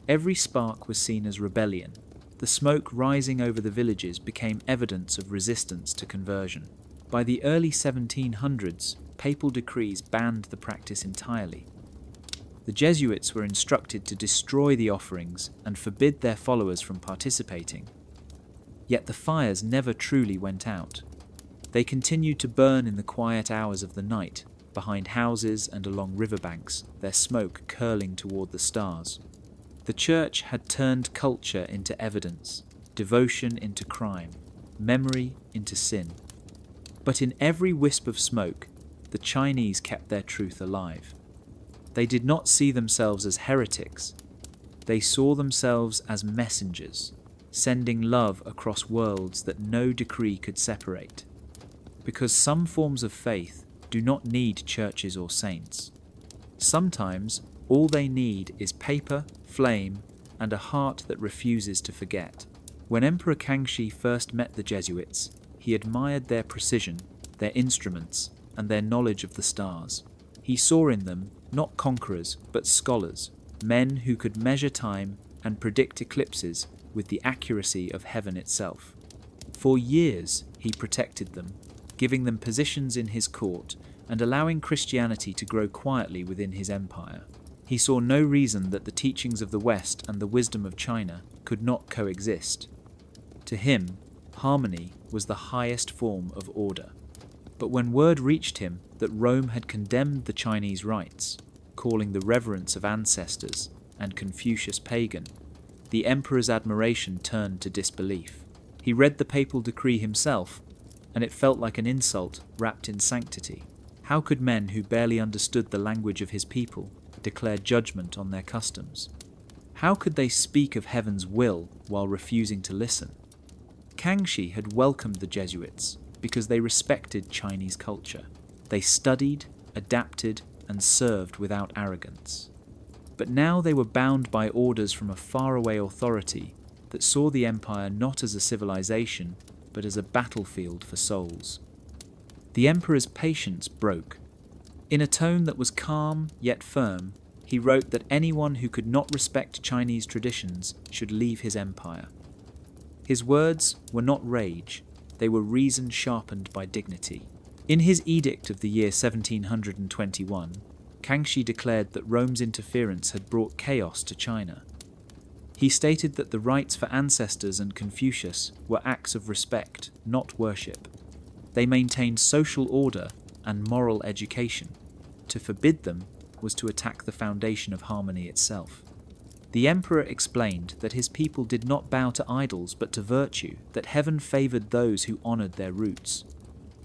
Every spark was seen as rebellion. The smoke rising over the villages became evidence of resistance to conversion. By the early 1700s, papal decrees banned the practice entirely. The Jesuits were instructed to destroy the offerings and forbid their followers from participating. Yet the fires never truly went out. They continued to burn in the quiet hours of the night, behind houses and along riverbanks, their smoke curling toward the stars. The church had turned culture into evidence, devotion into crime, memory into sin. But in every wisp of smoke, the Chinese kept their truth alive. They did not see themselves as heretics. They saw themselves as messengers, sending love across worlds that no decree could separate. Because some forms of faith do not need churches or saints. Sometimes all they need is paper, flame, and a heart that refuses to forget. When Emperor Kangxi first met the Jesuits, he admired their precision, their instruments, and their knowledge of the stars. He saw in them not conquerors, but scholars, men who could measure time and predict eclipses with the accuracy of heaven itself. For years, he protected them, giving them positions in his court and allowing Christianity to grow quietly within his empire. He saw no reason that the teachings of the West and the wisdom of China could not coexist. To him, harmony was the highest form of order. But when word reached him that Rome had condemned the Chinese rites, calling the reverence of ancestors and Confucius pagan, the emperor's admiration turned to disbelief. He read the papal decree himself, and it felt like an insult wrapped in sanctity. How could men who barely understood the language of his people declare judgment on their customs? How could they speak of heaven's will while refusing to listen? Kangxi had welcomed the Jesuits because they respected Chinese culture. They studied, adapted, and served without arrogance. But now they were bound by orders from a faraway authority that saw the empire not as a civilization, but as a battlefield for souls. The emperor's patience broke. In a tone that was calm yet firm, he wrote that anyone who could not respect Chinese traditions should leave his empire. His words were not rage, they were reason sharpened by dignity. In his edict of the year 1721, Kangxi declared that Rome's interference had brought chaos to China. He stated that the rites for ancestors and Confucius were acts of respect, not worship. They maintained social order and moral education. To forbid them was to attack the foundation of harmony itself. The emperor explained that his people did not bow to idols but to virtue, that heaven favored those who honored their roots.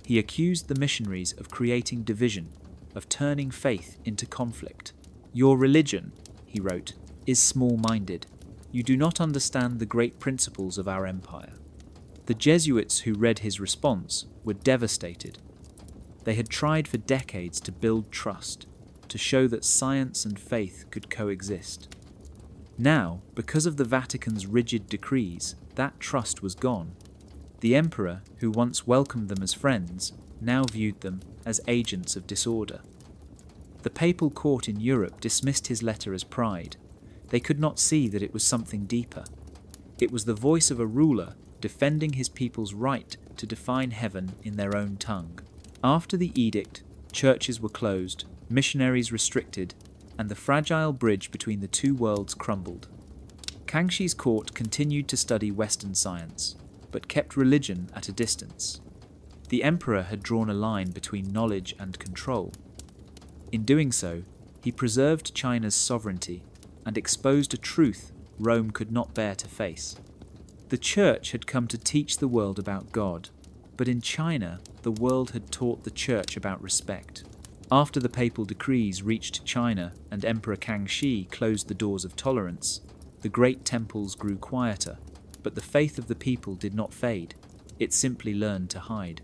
He accused the missionaries of creating division, of turning faith into conflict. "Your religion," he wrote, "is small-minded. You do not understand the great principles of our empire." The Jesuits who read his response were devastated. They had tried for decades to build trust, to show that science and faith could coexist. Now, because of the Vatican's rigid decrees, that trust was gone. The emperor, who once welcomed them as friends, now viewed them as agents of disorder. The papal court in Europe dismissed his letter as pride. They could not see that it was something deeper. It was the voice of a ruler defending his people's right to define heaven in their own tongue. After the edict, churches were closed, missionaries restricted, and the fragile bridge between the two worlds crumbled. Kangxi's court continued to study Western science, but kept religion at a distance. The emperor had drawn a line between knowledge and control. In doing so, he preserved China's sovereignty and exposed a truth Rome could not bear to face. The church had come to teach the world about God, but in China, the world had taught the church about respect. After the papal decrees reached China and Emperor Kangxi closed the doors of tolerance, the great temples grew quieter, but the faith of the people did not fade. It simply learned to hide.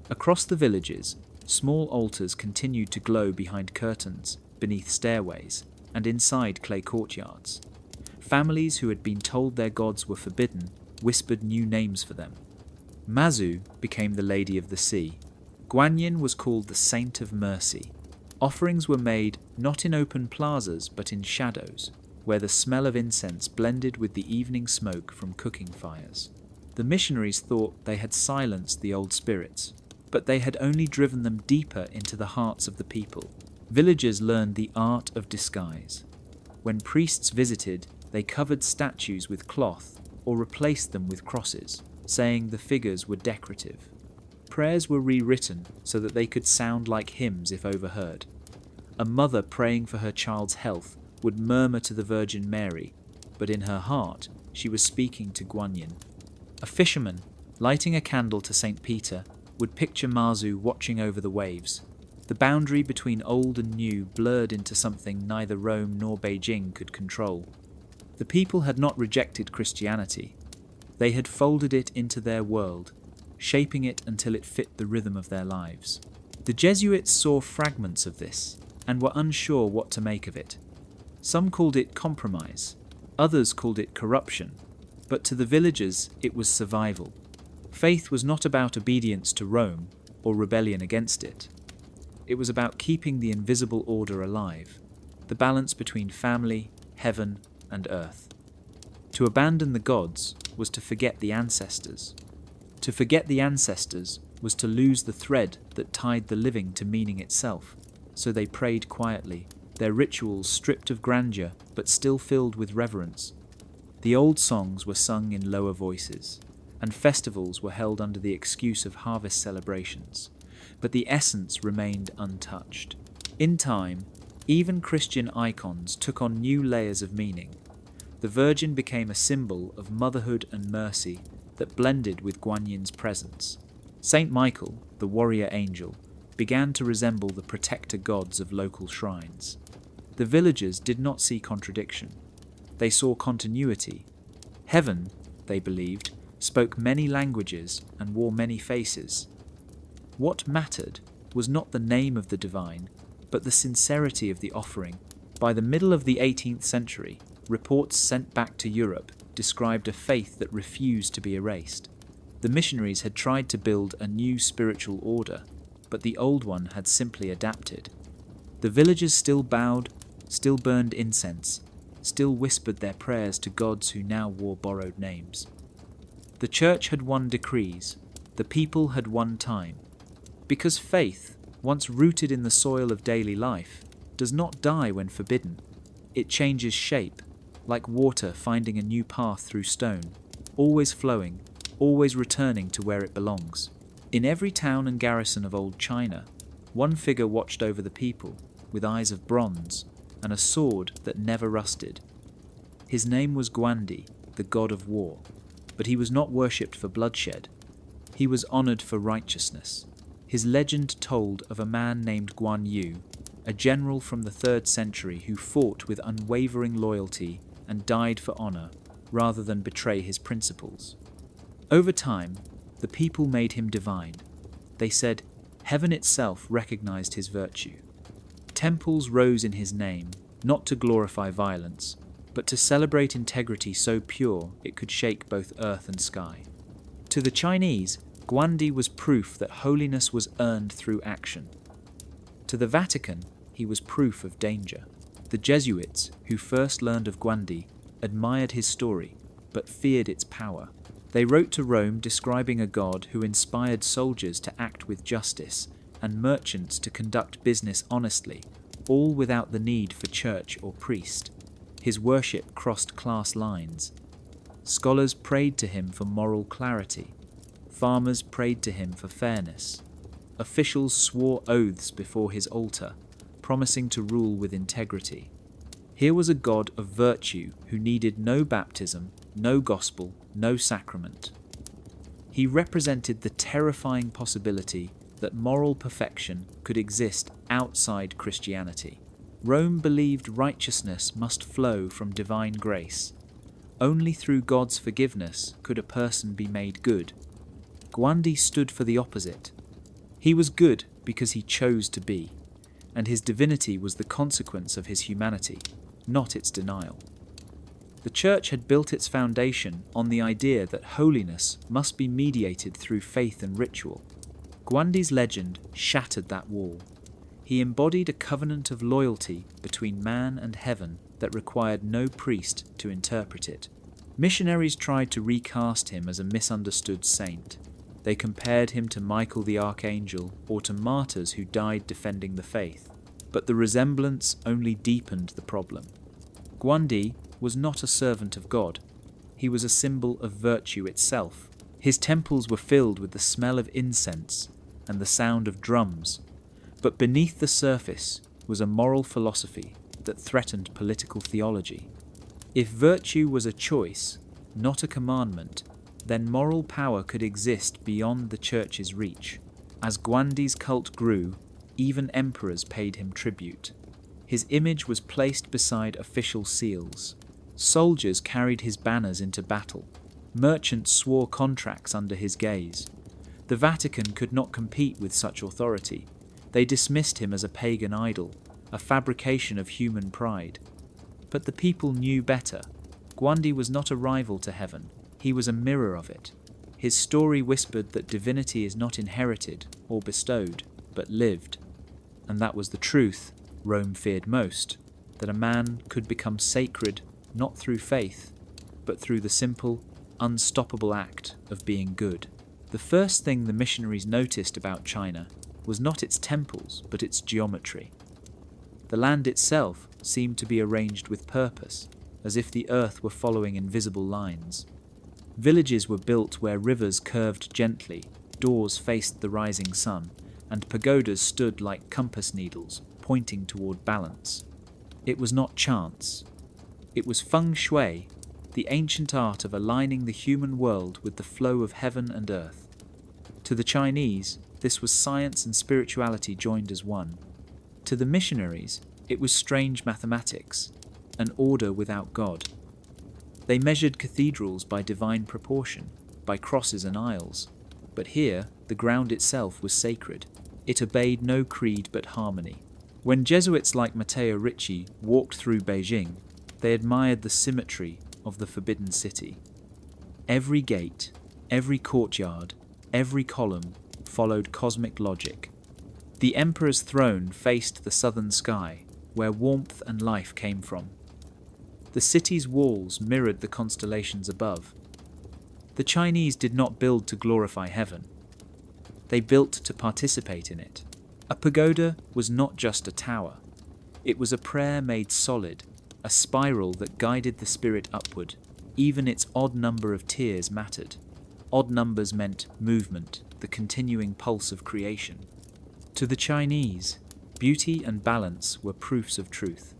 Across the villages, small altars continued to glow behind curtains, beneath stairways, and inside clay courtyards. Families who had been told their gods were forbidden whispered new names for them. Mazu became the Lady of the Sea. Guanyin was called the Saint of Mercy. Offerings were made not in open plazas but in shadows, where the smell of incense blended with the evening smoke from cooking fires. The missionaries thought they had silenced the old spirits, but they had only driven them deeper into the hearts of the people. Villagers learned the art of disguise. When priests visited, they covered statues with cloth or replaced them with crosses, saying the figures were decorative. Prayers were rewritten so that they could sound like hymns if overheard. A mother praying for her child's health would murmur to the Virgin Mary, but in her heart she was speaking to Guanyin. A fisherman, lighting a candle to St. Peter, would picture Mazu watching over the waves. The boundary between old and new blurred into something neither Rome nor Beijing could control. The people had not rejected Christianity. They had folded it into their world, shaping it until it fit the rhythm of their lives. The Jesuits saw fragments of this and were unsure what to make of it. Some called it compromise, others called it corruption, but to the villagers it was survival. Faith was not about obedience to Rome or rebellion against it. It was about keeping the invisible order alive, the balance between family, heaven, and earth. To abandon the gods was to forget the ancestors. To forget the ancestors was to lose the thread that tied the living to meaning itself, so they prayed quietly, their rituals stripped of grandeur but still filled with reverence. The old songs were sung in lower voices, and festivals were held under the excuse of harvest celebrations, but the essence remained untouched. In time, even Christian icons took on new layers of meaning. The Virgin became a symbol of motherhood and mercy that blended with Guanyin's presence. Saint Michael, the warrior angel, began to resemble the protector gods of local shrines. The villagers did not see contradiction. They saw continuity. Heaven, they believed, spoke many languages and wore many faces. What mattered was not the name of the divine, but the sincerity of the offering. By the middle of the 18th century, reports sent back to Europe described a faith that refused to be erased. The missionaries had tried to build a new spiritual order, but the old one had simply adapted. The villagers still bowed, still burned incense, still whispered their prayers to gods who now wore borrowed names. The church had won decrees, the people had won time. Because faith, once rooted in the soil of daily life, does not die when forbidden. It changes shape, like water finding a new path through stone, always flowing, always returning to where it belongs. In every town and garrison of old China, one figure watched over the people, with eyes of bronze, and a sword that never rusted. His name was Guandi, the god of war, but he was not worshipped for bloodshed. He was honored for righteousness. His legend told of a man named Guan Yu, a general from the 3rd century who fought with unwavering loyalty and died for honor rather than betray his principles. Over time, the people made him divine. They said heaven itself recognized his virtue. Temples rose in his name, not to glorify violence, but to celebrate integrity so pure it could shake both earth and sky. To the Chinese, Guandi was proof that holiness was earned through action. To the Vatican, he was proof of danger. The Jesuits, who first learned of Guandi, admired his story, but feared its power. They wrote to Rome describing a god who inspired soldiers to act with justice and merchants to conduct business honestly, all without the need for church or priest. His worship crossed class lines. Scholars prayed to him for moral clarity. Farmers prayed to him for fairness. Officials swore oaths before his altar, promising to rule with integrity. Here was a God of virtue who needed no baptism, no gospel, no sacrament. He represented the terrifying possibility that moral perfection could exist outside Christianity. Rome believed righteousness must flow from divine grace. Only through God's forgiveness could a person be made good. Guandi stood for the opposite. He was good because he chose to be, and his divinity was the consequence of his humanity, not its denial. The Church had built its foundation on the idea that holiness must be mediated through faith and ritual. Guandi's legend shattered that wall. He embodied a covenant of loyalty between man and heaven that required no priest to interpret it. Missionaries tried to recast him as a misunderstood saint. They compared him to Michael the Archangel or to martyrs who died defending the faith. But the resemblance only deepened the problem. Guandi was not a servant of God. He was a symbol of virtue itself. His temples were filled with the smell of incense and the sound of drums. But beneath the surface was a moral philosophy that threatened political theology. If virtue was a choice, not a commandment, then moral power could exist beyond the Church's reach. As Guandi's cult grew, even emperors paid him tribute. His image was placed beside official seals. Soldiers carried his banners into battle. Merchants swore contracts under his gaze. The Vatican could not compete with such authority. They dismissed him as a pagan idol, a fabrication of human pride. But the people knew better. Guandi was not a rival to heaven. He was a mirror of it. His story whispered that divinity is not inherited or bestowed, but lived. And that was the truth Rome feared most, that a man could become sacred not through faith, but through the simple, unstoppable act of being good. The first thing the missionaries noticed about China was not its temples, but its geometry. The land itself seemed to be arranged with purpose, as if the earth were following invisible lines. Villages were built where rivers curved gently, doors faced the rising sun, and pagodas stood like compass needles, pointing toward balance. It was not chance. It was feng shui, the ancient art of aligning the human world with the flow of heaven and earth. To the Chinese, this was science and spirituality joined as one. To the missionaries, it was strange mathematics, an order without God. They measured cathedrals by divine proportion, by crosses and aisles. But here, the ground itself was sacred. It obeyed no creed but harmony. When Jesuits like Matteo Ricci walked through Beijing, they admired the symmetry of the Forbidden City. Every gate, every courtyard, every column followed cosmic logic. The emperor's throne faced the southern sky, where warmth and life came from. The city's walls mirrored the constellations above. The Chinese did not build to glorify heaven. They built to participate in it. A pagoda was not just a tower. It was a prayer made solid, a spiral that guided the spirit upward. Even its odd number of tiers mattered. Odd numbers meant movement, the continuing pulse of creation. To the Chinese, beauty and balance were proofs of truth.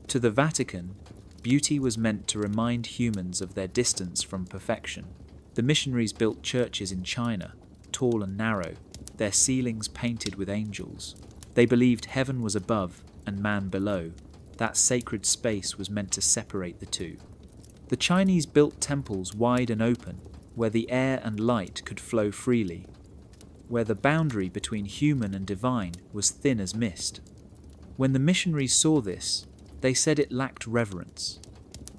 To the Vatican, beauty was meant to remind humans of their distance from perfection. The missionaries built churches in China, tall and narrow, their ceilings painted with angels. They believed heaven was above and man below. That sacred space was meant to separate the two. The Chinese built temples wide and open, where the air and light could flow freely, where the boundary between human and divine was thin as mist. When the missionaries saw this, they said it lacked reverence.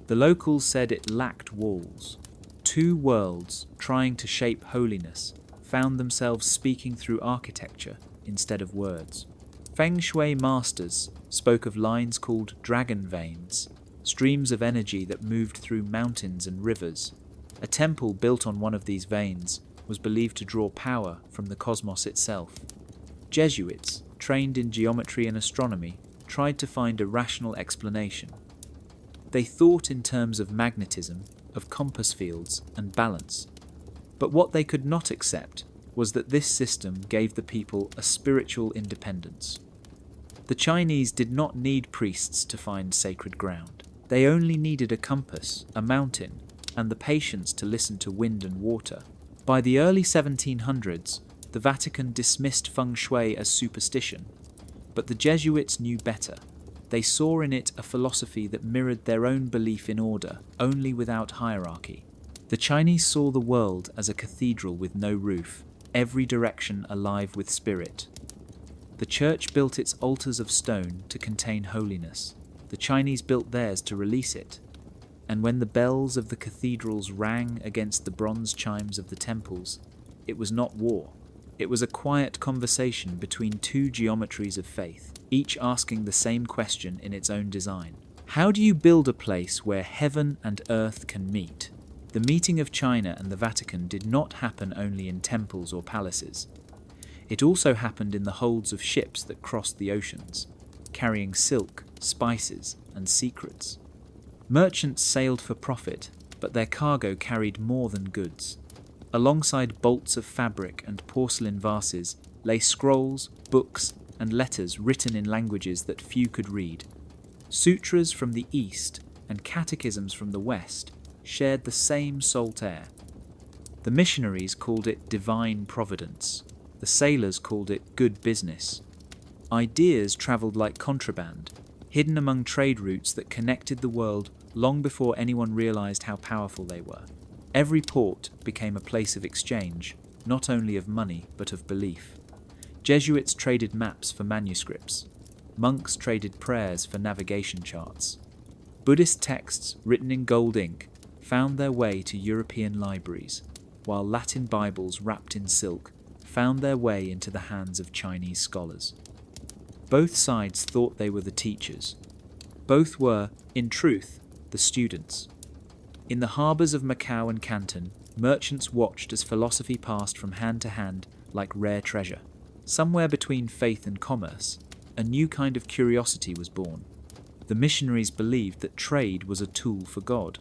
The locals said it lacked walls. Two worlds, trying to shape holiness, found themselves speaking through architecture instead of words. Feng Shui masters spoke of lines called dragon veins, streams of energy that moved through mountains and rivers. A temple built on one of these veins was believed to draw power from the cosmos itself. Jesuits, trained in geometry and astronomy, tried to find a rational explanation. They thought in terms of magnetism, of compass fields, and balance. But what they could not accept was that this system gave the people a spiritual independence. The Chinese did not need priests to find sacred ground. They only needed a compass, a mountain, and the patience to listen to wind and water. By the early 1700s, The Vatican dismissed feng shui as superstition, but the Jesuits knew better. They saw in it a philosophy that mirrored their own belief in order, only without hierarchy. The Chinese saw the world as a cathedral with no roof, every direction alive with spirit. The Church built its altars of stone to contain holiness. The Chinese built theirs to release it. And when the bells of the cathedrals rang against the bronze chimes of the temples, it was not war. It was a quiet conversation between two geometries of faith, each asking the same question in its own design. How do you build a place where heaven and earth can meet? The meeting of China and the Vatican did not happen only in temples or palaces. It also happened in the holds of ships that crossed the oceans, carrying silk, spices, and secrets. Merchants sailed for profit, but their cargo carried more than goods. Alongside bolts of fabric and porcelain vases lay scrolls, books, and letters written in languages that few could read. Sutras from the East and catechisms from the West shared the same salt air. The missionaries called it divine providence. The sailors called it good business. Ideas travelled like contraband, hidden among trade routes that connected the world long before anyone realised how powerful they were. Every port became a place of exchange, not only of money but of belief. Jesuits traded maps for manuscripts. Monks traded prayers for navigation charts. Buddhist texts written in gold ink found their way to European libraries, while Latin Bibles wrapped in silk found their way into the hands of Chinese scholars. Both sides thought they were the teachers. Both were, in truth, the students. In the harbours of Macau and Canton, merchants watched as philosophy passed from hand to hand like rare treasure. Somewhere between faith and commerce, a new kind of curiosity was born. The missionaries believed that trade was a tool for God.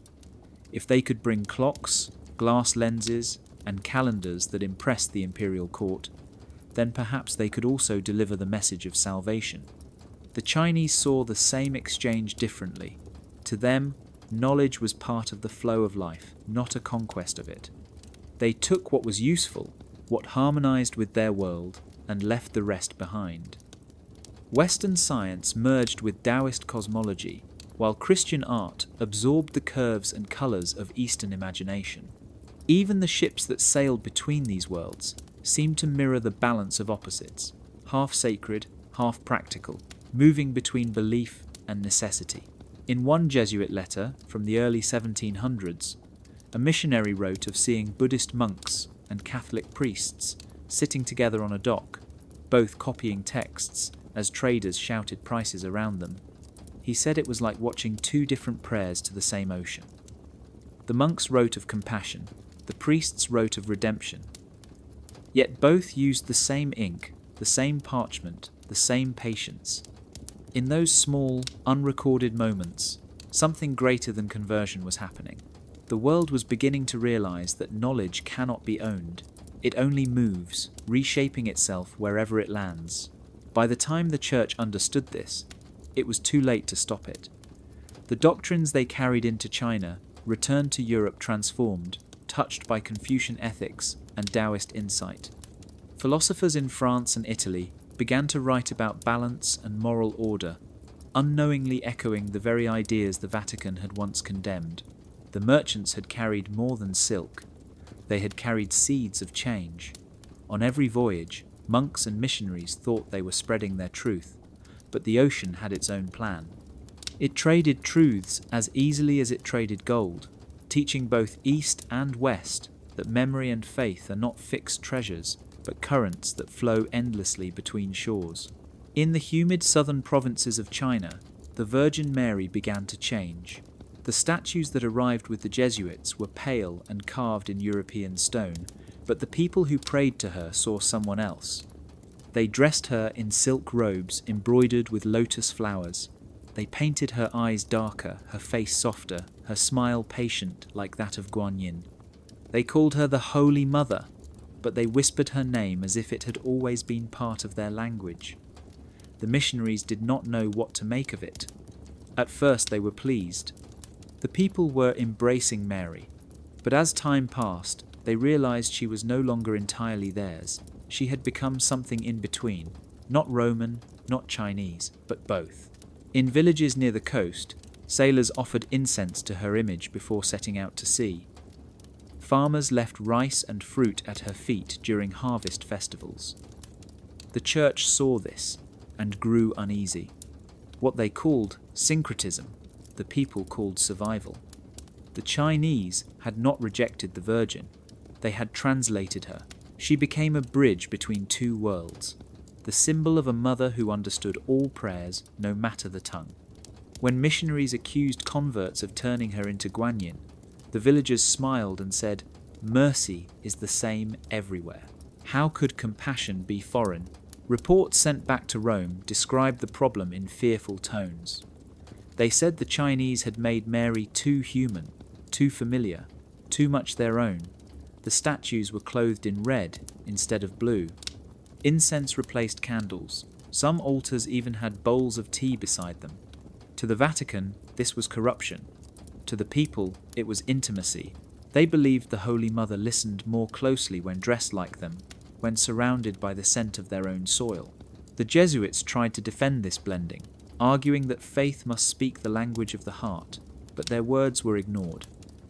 If they could bring clocks, glass lenses, and calendars that impressed the imperial court, then perhaps they could also deliver the message of salvation. The Chinese saw the same exchange differently. To them, knowledge was part of the flow of life, not a conquest of it. They took what was useful, what harmonized with their world, and left the rest behind. Western science merged with Taoist cosmology, while Christian art absorbed the curves and colors of Eastern imagination. Even the ships that sailed between these worlds seemed to mirror the balance of opposites, half sacred, half practical, moving between belief and necessity. In one Jesuit letter from the early 1700s, a missionary wrote of seeing Buddhist monks and Catholic priests sitting together on a dock, both copying texts as traders shouted prices around them. He said it was like watching two different prayers to the same ocean. The monks wrote of compassion, the priests wrote of redemption. Yet both used the same ink, the same parchment, the same patience. In those small, unrecorded moments, something greater than conversion was happening. The world was beginning to realize that knowledge cannot be owned. It only moves, reshaping itself wherever it lands. By the time the Church understood this, it was too late to stop it. The doctrines they carried into China returned to Europe transformed, touched by Confucian ethics and Taoist insight. Philosophers in France and Italy began to write about balance and moral order, unknowingly echoing the very ideas the Vatican had once condemned. The merchants had carried more than silk. They had carried seeds of change. On every voyage, monks and missionaries thought they were spreading their truth, but the ocean had its own plan. It traded truths as easily as it traded gold, teaching both East and West that memory and faith are not fixed treasures, but currents that flow endlessly between shores. In the humid southern provinces of China, the Virgin Mary began to change. The statues that arrived with the Jesuits were pale and carved in European stone, but the people who prayed to her saw someone else. They dressed her in silk robes embroidered with lotus flowers. They painted her eyes darker, her face softer, her smile patient like that of Guan Yin. They called her the Holy Mother, but they whispered her name as if it had always been part of their language. The missionaries did not know what to make of it. At first they were pleased. The people were embracing Mary, but as time passed, they realized she was no longer entirely theirs. she had become something in between, not Roman, not Chinese, but both. In villages near the coast, sailors offered incense to her image before setting out to sea. Farmers left rice and fruit at her feet during harvest festivals. The church saw this and grew uneasy. What they called syncretism, the people called survival. The Chinese had not rejected the Virgin. They had translated her. She became a bridge between two worlds, the symbol of a mother who understood all prayers, no matter the tongue. When missionaries accused converts of turning her into Guanyin, the villagers smiled and said, "Mercy is the same everywhere." How could compassion be foreign? Reports sent back to Rome described the problem in fearful tones. They said the Chinese had made Mary too human, too familiar, too much their own. The statues were clothed in red instead of blue. Incense replaced candles. Some altars even had bowls of tea beside them. To the Vatican, this was corruption. To the people, it was intimacy. They believed the Holy Mother listened more closely when dressed like them, when surrounded by the scent of their own soil. The Jesuits tried to defend this blending, arguing that faith must speak the language of the heart, but their words were ignored.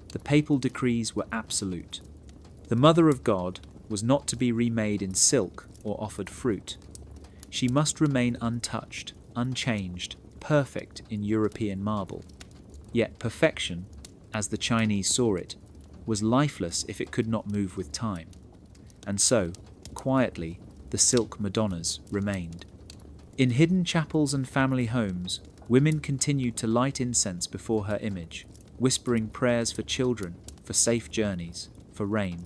The papal decrees were absolute. The Mother of God was not to be remade in silk or offered fruit. She must remain untouched, unchanged, perfect in European marble. Yet perfection, as the Chinese saw it, was lifeless if it could not move with time. And so, quietly, the silk Madonnas remained. In hidden chapels and family homes, women continued to light incense before her image, whispering prayers for children, for safe journeys, for rain.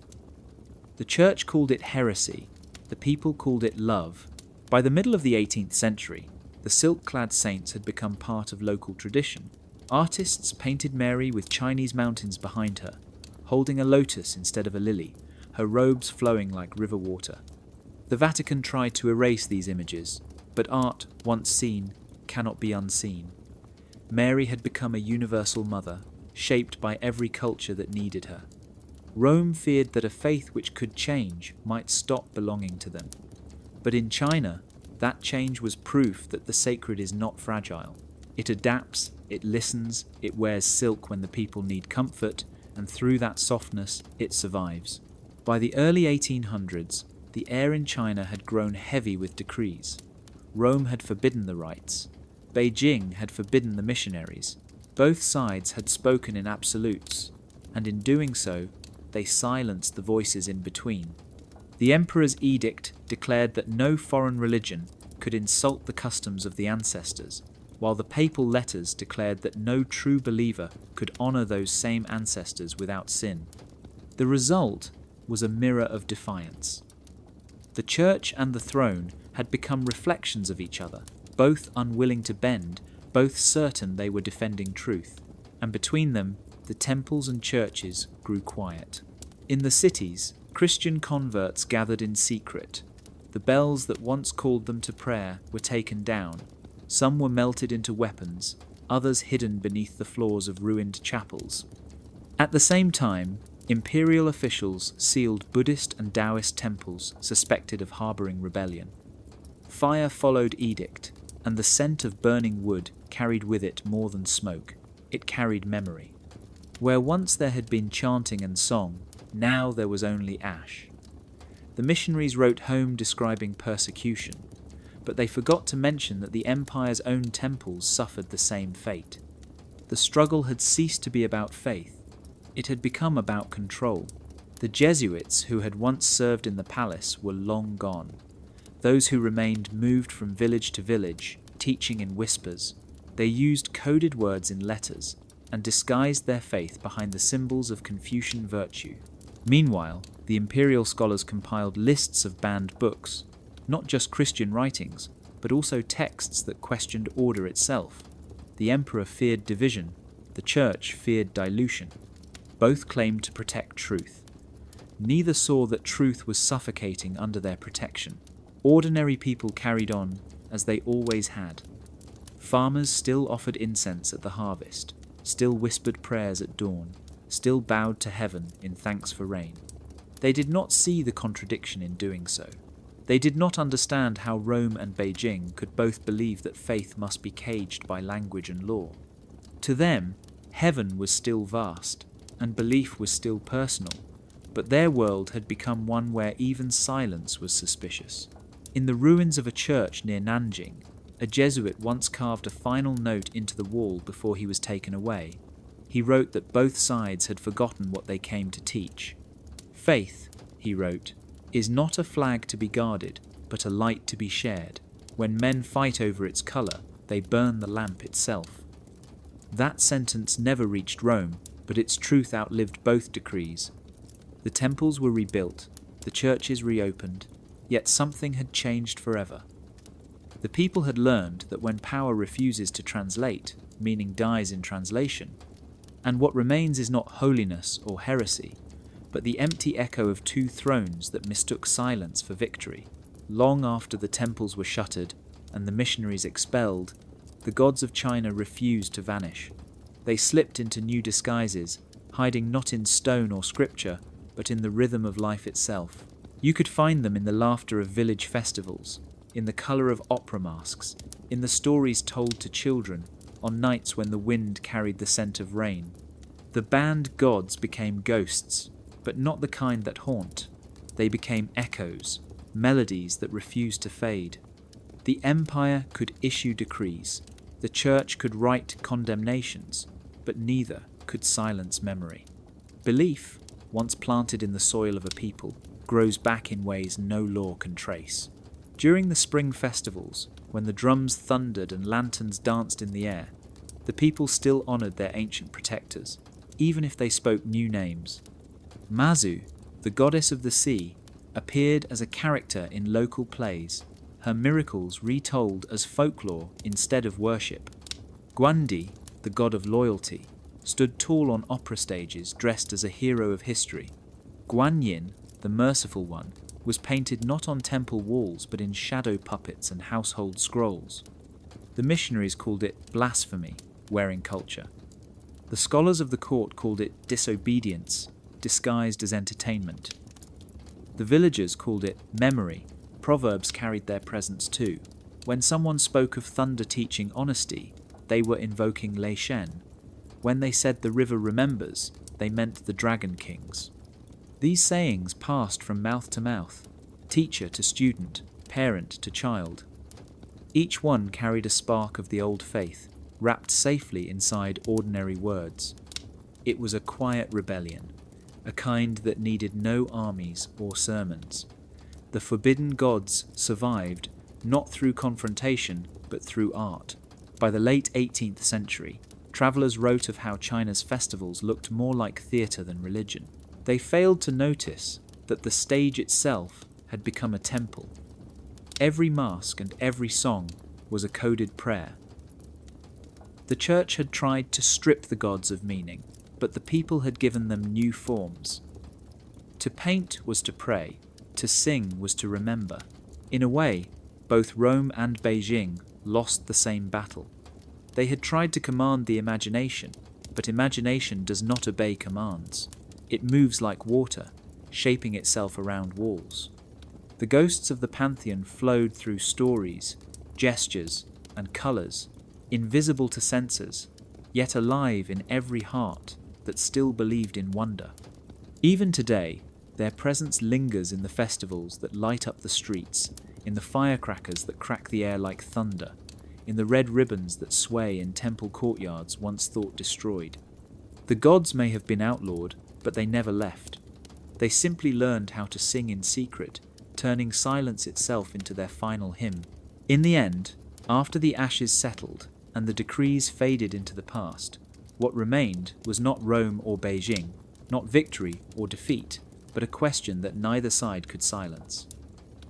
The church called it heresy, the people called it love. By the middle of the 18th century, the silk-clad saints had become part of local tradition. Artists painted Mary with Chinese mountains behind her, holding a lotus instead of a lily, her robes flowing like river water. The Vatican tried to erase these images, but art, once seen, cannot be unseen. Mary had become a universal mother, shaped by every culture that needed her. Rome feared that a faith which could change might stop belonging to them. But in China, that change was proof that the sacred is not fragile. It adapts, it listens, it wears silk when the people need comfort, and through that softness, it survives. By the early 1800s, the air in China had grown heavy with decrees. Rome had forbidden the rites. Beijing had forbidden the missionaries. Both sides had spoken in absolutes, and in doing so, they silenced the voices in between. The emperor's edict declared that no foreign religion could insult the customs of the ancestors, while the papal letters declared that no true believer could honor those same ancestors without sin. The result was a mirror of defiance. The church and the throne had become reflections of each other, both unwilling to bend, both certain they were defending truth, and between them, the temples and churches grew quiet. In the cities, Christian converts gathered in secret. The bells that once called them to prayer were taken down. Some were melted into weapons, others hidden beneath the floors of ruined chapels. At the same time, imperial officials sealed Buddhist and Taoist temples suspected of harboring rebellion. Fire followed edict, and the scent of burning wood carried with it more than smoke. It carried memory. Where once there had been chanting and song, now there was only ash. The missionaries wrote home describing persecution, but they forgot to mention that the empire's own temples suffered the same fate. The struggle had ceased to be about faith. It had become about control. The Jesuits who had once served in the palace were long gone. Those who remained moved from village to village, teaching in whispers. They used coded words in letters and disguised their faith behind the symbols of Confucian virtue. Meanwhile, the imperial scholars compiled lists of banned books, not just Christian writings, but also texts that questioned order itself. The emperor feared division, the church feared dilution. Both claimed to protect truth. Neither saw that truth was suffocating under their protection. Ordinary people carried on as they always had. Farmers still offered incense at the harvest, still whispered prayers at dawn, still bowed to heaven in thanks for rain. They did not see the contradiction in doing so. They did not understand how Rome and Beijing could both believe that faith must be caged by language and law. To them, heaven was still vast, and belief was still personal, but their world had become one where even silence was suspicious. In the ruins of a church near Nanjing, a Jesuit once carved a final note into the wall before he was taken away. He wrote that both sides had forgotten what they came to teach. "Faith," he wrote, "is not a flag to be guarded, but a light to be shared. When men fight over its colour, they burn the lamp itself." That sentence never reached Rome, but its truth outlived both decrees. The temples were rebuilt, the churches reopened, yet something had changed forever. The people had learned that when power refuses to translate, meaning dies in translation, and what remains is not holiness or heresy, but the empty echo of two thrones that mistook silence for victory. Long after the temples were shuttered and the missionaries expelled, the gods of China refused to vanish. They slipped into new disguises, hiding not in stone or scripture, but in the rhythm of life itself. You could find them in the laughter of village festivals, in the colour of opera masks, in the stories told to children, on nights when the wind carried the scent of rain. The banned gods became ghosts, but not the kind that haunt. They became echoes, melodies that refused to fade. The empire could issue decrees, the church could write condemnations, but neither could silence memory. Belief, once planted in the soil of a people, grows back in ways no law can trace. During the spring festivals, when the drums thundered and lanterns danced in the air, the people still honoured their ancient protectors, even if they spoke new names. Mazu, the goddess of the sea, appeared as a character in local plays, her miracles retold as folklore instead of worship. Guandi, the god of loyalty, stood tall on opera stages dressed as a hero of history. Guanyin, the merciful one, was painted not on temple walls but in shadow puppets and household scrolls. The missionaries called it blasphemy, wearing culture. The scholars of the court called it disobedience, disguised as entertainment. The villagers called it memory. Proverbs carried their presence too. When someone spoke of thunder teaching honesty, they were invoking Lei Shen. When they said the river remembers, they meant the dragon kings. These sayings passed from mouth to mouth, teacher to student, parent to child. Each one carried a spark of the old faith, wrapped safely inside ordinary words. It was a quiet rebellion, a kind that needed no armies or sermons. The forbidden gods survived, not through confrontation, but through art. By the late 18th century, travellers wrote of how China's festivals looked more like theatre than religion. They failed to notice that the stage itself had become a temple. Every mask and every song was a coded prayer. The church had tried to strip the gods of meaning, but the people had given them new forms. To paint was to pray, to sing was to remember. In a way, both Rome and Beijing lost the same battle. They had tried to command the imagination, but imagination does not obey commands. It moves like water, shaping itself around walls. The ghosts of the pantheon flowed through stories, gestures, and colours, invisible to senses, yet alive in every heart that still believed in wonder. Even today, their presence lingers in the festivals that light up the streets, in the firecrackers that crack the air like thunder, in the red ribbons that sway in temple courtyards once thought destroyed. The gods may have been outlawed, but they never left. They simply learned how to sing in secret, turning silence itself into their final hymn. In the end, after the ashes settled and the decrees faded into the past, what remained was not Rome or Beijing, not victory or defeat, but a question that neither side could silence.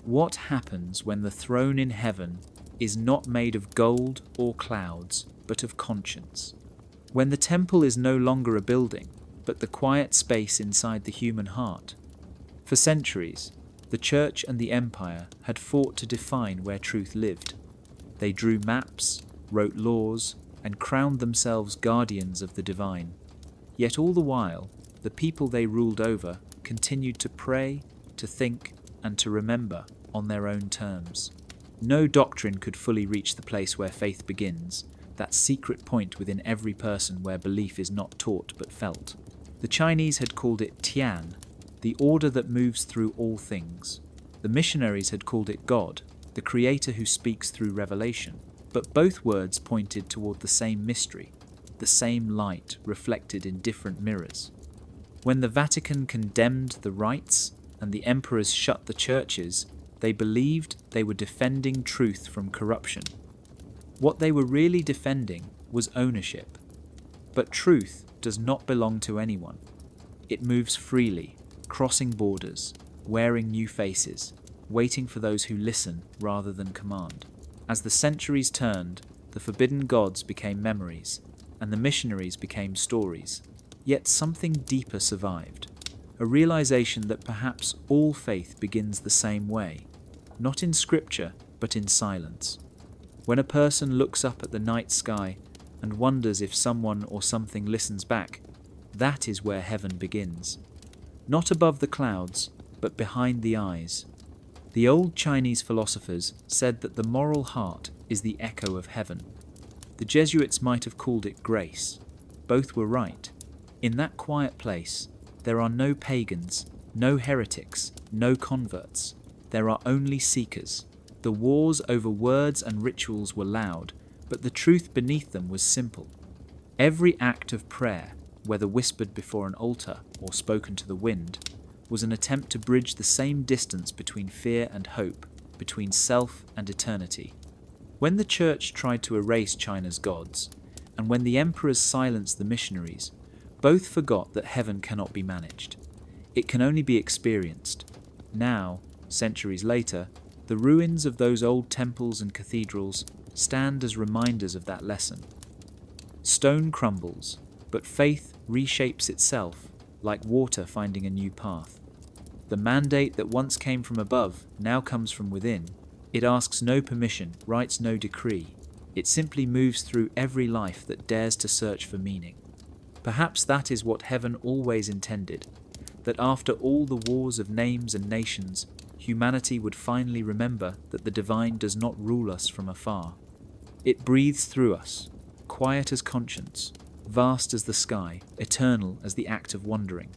What happens when the throne in heaven is not made of gold or clouds, but of conscience? When the temple is no longer a building, but the quiet space inside the human heart? For centuries, the church and the empire had fought to define where truth lived. They drew maps, wrote laws, and crowned themselves guardians of the divine. Yet all the while, the people they ruled over continued to pray, to think, and to remember, on their own terms. No doctrine could fully reach the place where faith begins, that secret point within every person where belief is not taught but felt. The Chinese had called it Tian, the order that moves through all things. The missionaries had called it God, the creator who speaks through revelation. But both words pointed toward the same mystery, the same light reflected in different mirrors. When the Vatican condemned the rites and the emperors shut the churches, they believed they were defending truth from corruption. What they were really defending was ownership. But truth does not belong to anyone. It moves freely, crossing borders, wearing new faces, waiting for those who listen rather than command. As the centuries turned, the forbidden gods became memories, and the missionaries became stories. Yet something deeper survived, a realization that perhaps all faith begins the same way, not in scripture, but in silence. When a person looks up at the night sky and wonders if someone or something listens back, that is where heaven begins. Not above the clouds, but behind the eyes. The old Chinese philosophers said that the moral heart is the echo of heaven. The Jesuits might have called it grace. Both were right. In that quiet place, there are no pagans, no heretics, no converts. There are only seekers. The wars over words and rituals were loud, but the truth beneath them was simple. Every act of prayer, whether whispered before an altar or spoken to the wind, was an attempt to bridge the same distance between fear and hope, between self and eternity. When the Church tried to erase China's gods, and when the emperors silenced the missionaries, both forgot that heaven cannot be managed. It can only be experienced. Now, centuries later, the ruins of those old temples and cathedrals stand as reminders of that lesson. Stone crumbles, but faith reshapes itself, like water finding a new path. The mandate that once came from above now comes from within. It asks no permission, writes no decree. It simply moves through every life that dares to search for meaning. Perhaps that is what heaven always intended, that after all the wars of names and nations, humanity would finally remember that the divine does not rule us from afar. It breathes through us, quiet as conscience, vast as the sky, eternal as the act of wandering.